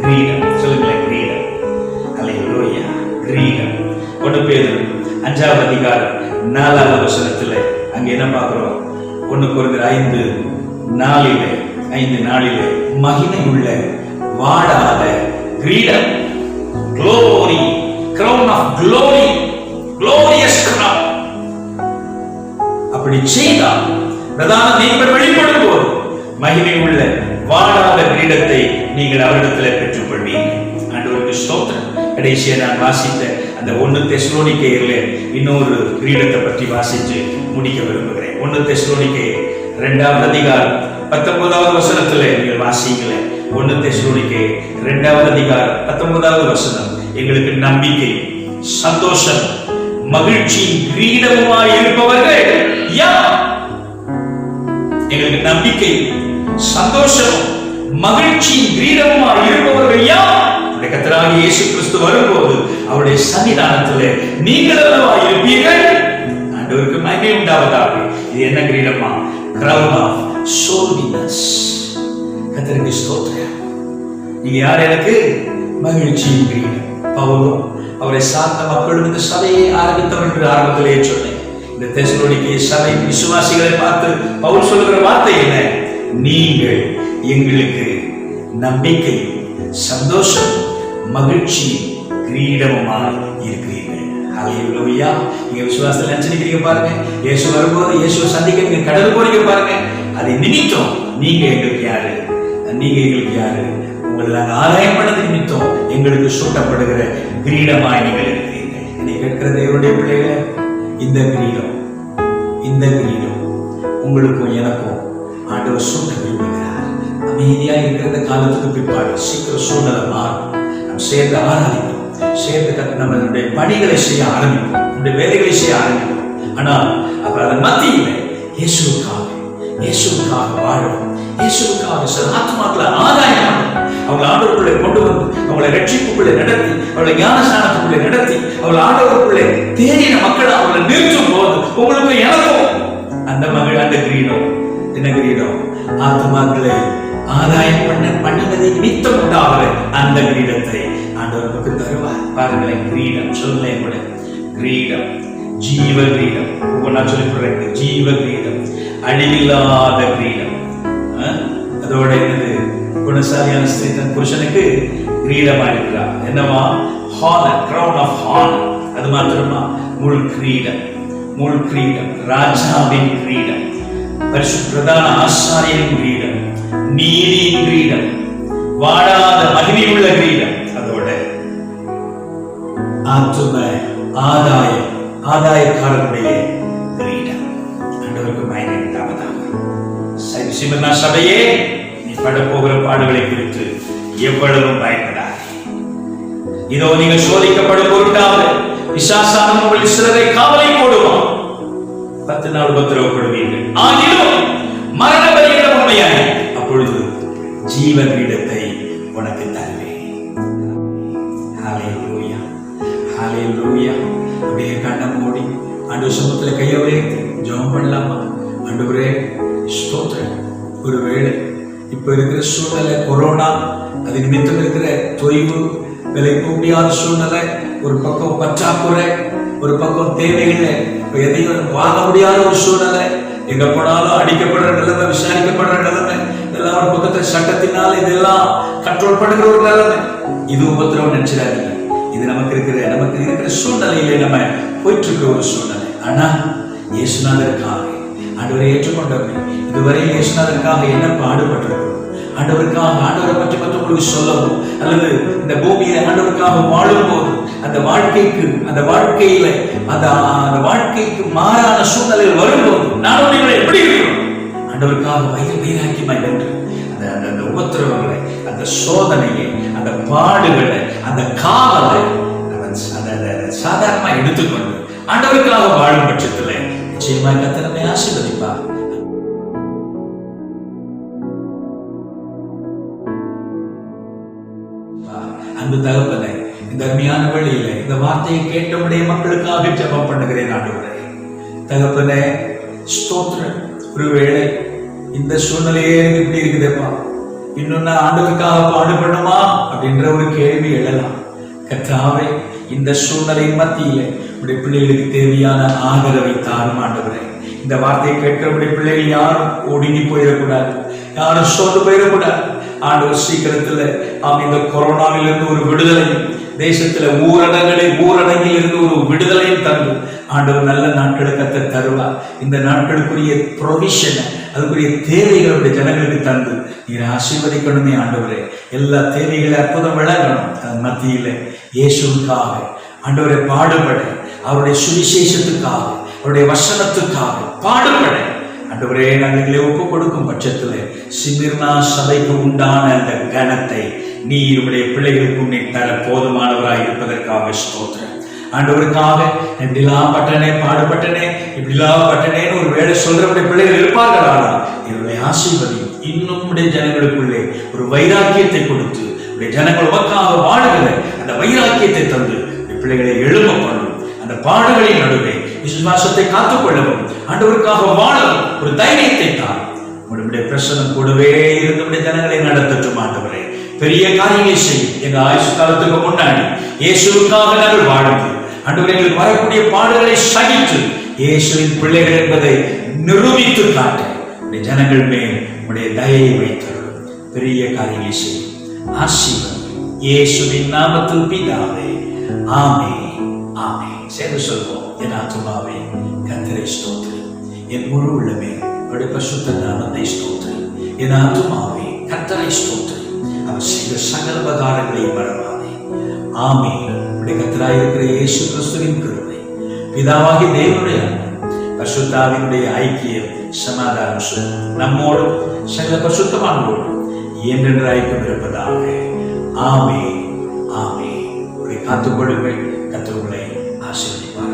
கிரீடம். சொல்லுங்களேன், கிரீடம். அல்லேலூயா. கிரீடம். 1 பேதுரு 5வது அதிகாரம் 4வது வசனத்துல அங்க என்ன பார்க்கிறோம்? 1 கொரிந்தியர் 5:4 மகிமை உள்ள வாடாத கிரீடம், glory, crown of glory, glorious crown. அப்படி செய்தால் பிரதான மேய்ப்பர் வெளிப்படும் போது மகிமை உள்ள வாடாத கிரீடத்தை நீங்கள் அவரிடத்தில் பெற்றுக் கொள்வீங்க. ஆண்டவருக்கு ஸ்தோத்திரம். கடைசியா நான் வாசித்த அந்த 1 தெசலோனிக்கேயர்ல இன்னொரு கிரீடத்தை பற்றி வாசித்து முடிக்க விரும்புகிறேன். 1 தெசலோனிக்கேயர் 2வது அதிகாரம் 19வது வசனத்துல நீங்கள் வாசிங்களே. 1 தெசலோனிக்கேயர் 2வது அதிகாரம் 19வது வசனம். எங்களுக்கு நம்பிக்கை, சந்தோஷம், மகிழ்ச்சி கிரீடமுமாய் இருப்பவர்கள் யார்? எங்களுக்கு நம்பிக்கை, சந்தோஷம், மகிழ்ச்சி கிரீடமுமாய் இருப்பவர்கள் யார்? கர்த்தராகிய இயேசு கிறிஸ்து வரும்போது அவருடைய சன்னிதானத்திலே நீங்கள் அல்லவா இருப்பீர்கள். ஆண்டவருக்கு மகிமை உண்டாவதாக. இது என்ன கிரீடமா? crown of holiness. கர்த்தருக்கு ஸ்தோத்திரம். நீங்க யார்? எனக்கு மகிழ்ச்சியின் கிரீடம். பவுலும் அவரை சார்ந்த மக்களும் இந்த சபையை ஆரம்பித்தவர் என்று ஆரம்பத்திலேயே சொன்னேன். இந்த தெசலோனிக்கே சபை விசுவாசிகளை பார்த்து பவுல் சொல்லுகிற வார்த்தை என்ன? நீங்கள் எங்களுக்கு நம்பிக்கை, சந்தோஷம், மகிழ்ச்சி கிரீடமுமாய் இருக்கிறீர்கள். ஹல்லேலூயா. நீங்க விசுவாசத்துல நினைச்சிருக்கீங்க பாருங்க. இயேசு வரும்போது இயேசுவை சந்திக்க நீங்க கடல் போறீங்க பாருங்க. அதை நிமித்தம் நீங்க எங்களுக்கு யாரு? உங்களை நாங்கள் ஆதாயம் பண்ணது நிமித்தம் எங்களுக்கு சூட்டப்படுகிற கிரீடமாய் நீங்கள் இருக்கிறீர்கள். என்னை கேட்கிற தேவனுடைய பிள்ளைகளே, இந்த கிரீடம் இந்த கிரீடம் உங்களுக்கும் எனக்கும் ஆண்டவர் சூட்ட விரும்புகிறார். அமைதியா இருக்கிற காலத்துக்கு பிற்பாடு சீக்கிரம் சூழ்நிலை மாறும். நாம் சேர்ந்து ஆராதிப்போம், சேர்ந்து நம்மளுடைய பணிகளை செய்ய ஆரம்பிப்போம், நம்முடைய வேலைகளை செய்ய ஆரம்பிப்போம். ஆனால் அப்ப அதன் மத்தியில் இயேசுவுக்காக வாழும், இயேசுவுக்காக சில ஆத்மாக்களை ஆதாயம் அவங்களை ஆண்டவருக்குள்ளே கொண்டு வந்து அவங்களை ரட்சிப்புக்குள்ளே நடத்தி அவளை ஞானஸ்நானத்துக்குள்ளே நடத்தி அவளை ஆண்டவருக்குள்ளே தேடின மக்களை அவளை நிறுத்தும் போது உங்களுக்கு எனக்கும் அந்த மகள் அந்த கிரீடம் என்ன கிரீடம்? ஆத்மாக்களை ஆதாயம் பண்ணினதை நிமித்தம் உண்டாகிற அந்த கிரீடத்தை ஆண்டவருக்கு தருவார். பாருங்களேன், கிரீடம் சொல்லேன் கூட, கிரீடம் ஜீவ கிரீடம். ஒவ்வொன்றா சொல்லி போடுறேன், ஜீவ கிரீடம், அழிவில்லாத கிரீடம். அதோட என்னது? குணசாலியான ஸ்திரீ தன் புருஷனுக்கு கிரீடமா இருக்கிறார். என்னவா? Honour, crown of honour. அது மாத்திரமா? முள் கிரீடம், முள் கிரீடம், ராஜாவின் கிரீடம், பிரதான ஆசாரியனின் கிரீடம், நீதியின் கிரீடம், வாடாத மகிமையுள்ள கிரீடம். அதோட ஆத்தும ஆதாயக்காரனுடைய கிரீடம். ஆண்டவருக்கு மகிமை உண்டாவதாக. சிமர்னா சபையே, நீ படப்போகிற பாடுகளை குறித்து எவ்வளவும் பயப்படாதே. இதோ நீங்கள் சோதிக்கப்படும் பொருட்டாக பிசாசானவன் உங்கள் சிலரை காவலை போடுவான். 10 நாள் உபத்திரவப்படுவீர்கள், ஆகிலும் மரண பரியந்தம் உண்மையாய் அப்பொழுது ஜீவ கிரீடத்தை உனக்கு தருவேன். ஹல்லேலூயா, ஹல்லேலூயா. அப்படியே கண்ணை மூடி ஆண்டவர் சமூகத்துல கையை வைத்து ஜெபம் பண்ணலாமா? ஆண்டவரே ஸ்தோத்திரம். ஒருவேளை இப்ப இருக்கிற சூழ்நிலை கொரோனா, அது நிமித்தம் இருக்கிற தொய்வு, விலை முடியாத சூழ்நிலை, ஒரு பக்கம் பற்றாக்குறை, ஒரு பக்கம் தேவைகளை எதையும் வாங்க முடியாத ஒரு சூழ்நிலை, எங்க போனாலும் அடிக்கப்படுற நிலைமை, விசாரிக்கப்படுற நிலைமை, இதெல்லாம் ஒரு பக்கத்துல சட்டத்தினால் இதெல்லாம் கண்ட்ரோல் பண்ணுகிற ஒரு நிலைமை. இது உபத்திரவம் நினைச்சிடாதீங்க. இது நமக்கு இருக்கிற சூழ்நிலையிலே நம்ம போயிட்டு இருக்கிற ஒரு சூழ்நிலை. ஆனா இயேசுநாதருக்காக ஆண்டவரை ஏற்றுக்கொண்டவர்கள் இதுவரை இயேசுநாதருக்காக என்ன பாடுபட்டிருக்கிறோம், ஆண்டவரை பற்றி மற்றவங்களுக்கு சொல்லவும், அல்லது இந்த பூமியில ஆண்டவருக்காக வாழும் போது அந்த வாழ்க்கைக்கு மாறான சூழ்நிலையில் வரும்போது நான் எப்படி இருக்கிறோம்? ஆண்டவருக்காக வைராக்கியமாய் வென்று அந்த உபத்திரவங்களை, அந்த சோதனையை, அந்த பாடுகளை, அந்த காவலை சாதாரணமா எடுத்துக்கொண்டு ஆண்டவருக்காக வாழும் பட்சத்துல நிச்சயமா கர்த்தர் நம்மை ஆசீர்வதிப்பார். அன்பு தகப்பனே, இந்த அருமையான வேளையில இந்த வார்த்தையை கேட்டவுடைய மக்களுக்காக ஜெபம் பண்ணுகிறேன். ஆண்டவரே தகப்பனே ஸ்தோத்திரம். ஒருவேளை இந்த சூழ்நிலையே இப்படி இருக்குதேப்பா, இன்னும் நான் ஆண்டவருக்காக பாடுபடணுமா அப்படின்ற ஒரு கேள்வி எழலாம். கர்த்தாவே, இந்த சூழ்நிலையின் மத்தியில உடைய பிள்ளைகளுக்கு தேவையான ஆதரவை தாரும் ஆண்டவரே. இந்த வார்த்தையை கேட்கிறவுடைய பிள்ளைகள் யாரும் ஒடுங்கி போயிடக்கூடாது, யாரும் சோர்ந்து போயிடக்கூடாது. ஆண்டவர் சீக்கிரத்துல இந்த கொரோனாவிலிருந்து ஒரு விடுதலை, தேசத்துல ஊரடங்கில் இருந்து ஒரு விடுதலையும் தந்து ஆண்டவர் நல்ல நாட்களை கர்த்தர் தருவார். இந்த நாட்களுக்குரிய ப்ரொவிஷன், அதுக்குரிய தேவைகளுடைய ஜனங்களுக்கு தந்து நீர் ஆசீர்வதிக்கணுமே ஆண்டவரே. எல்லா தேவைகளை அற்புதம் விளங்கணும். அதன் மத்தியில இயேசுவுக்காக ஆண்டவரை பாடுபட, அவருடைய சுவிசேஷத்துக்காக, அவருடைய வசனத்துக்காக பாடுபட ஆண்டவரே நாங்கள் ஒப்பு கொடுக்கும் பட்சத்துல சிமிர்னா சபைக்கு உண்டான அந்த கனத்தை நீர் உடைய பிள்ளைகளுக்கு உன்னை தர போதுமானவராய் இருப்பதற்காக ஸ்தோத்திரம். ஆண்டவருக்காக இப்படிலாம் பட்டனே, பாடுபட்டனே, இப்படிலாம் பட்டனேன்னு ஒரு வேலை சொல்றவருடைய பிள்ளைகள் இருப்பார்கள். ஆனால் என்னுடைய ஆசீர்வதி இன்னும் உடைய ஜனங்களுக்குள்ளே ஒரு வைராக்கியத்தை கொடுத்து உடைய ஜனங்கள் உமக்காக வாழுகிற அந்த வைராக்கியத்தை தந்து பிள்ளைகளை எழும பண்ணும். அந்த பாடுகளின் நடுவே விசுவாசத்தை காத்துக்கொள்ளவும், ஆண்டவருக்காக வாழவும் ஒரு தைரியத்தை தான். உங்களுடைய பிரசனம் கூடவே இருந்து உடைய ஜனங்களை நடத்தட்டும் ஆண்டவரே. பெரிய காரியங்களை செய்யும். எங்க ஆயுசு காலத்துக்கு முன்னாடி இயேசுவுக்காக நாங்கள் வாழ்ந்து ஆண்டவரே எங்களுக்கு வரக்கூடிய பாடுகளை சகித்து இயேசுவின் பிள்ளைகள் என்பதை நிரூபித்து காட்ட உடைய ஜனங்கள் மேல் உடைய தயவை வைத்தருளும். பெரிய காரியங்களை செய்யும். ஆசீர்வாதம் இயேசுவின் நாமத்தில் பிதாவே, ஆமென், ஆமென். சேர்ந்து சொல்வோம். என் ஆத்துமாவே கர்த்தரை ஸ்தோத்திரி, என் முழு உள்ளமே அவருடைய பரிசுத்த நாமத்தை ஸ்தோத்திரி. என் ஆத்துமாவே கர்த்தரை ஸ்தோத்திரி, அவர் செய்த சகல உபகாரங்களையும் மறவாதே. ஆமென். கர்த்தராய் இருக்கிற இயேசு கிறிஸ்துவின் கிருபை, பிதாவாகிய தேவனுடைய அன்பு, பரிசுத்தாவினுடைய ஐக்கியம் சமாதானம் நம்மோடும் சகல பரிசுத்தமானோடும் என்றென்று ஐக்கியம் இருப்பதாக. ஆமே ஆமே. காத்துக்கொள்ளுங்கள். கர்த்தர் உங்களை ஆசீர்வதிப்பார்.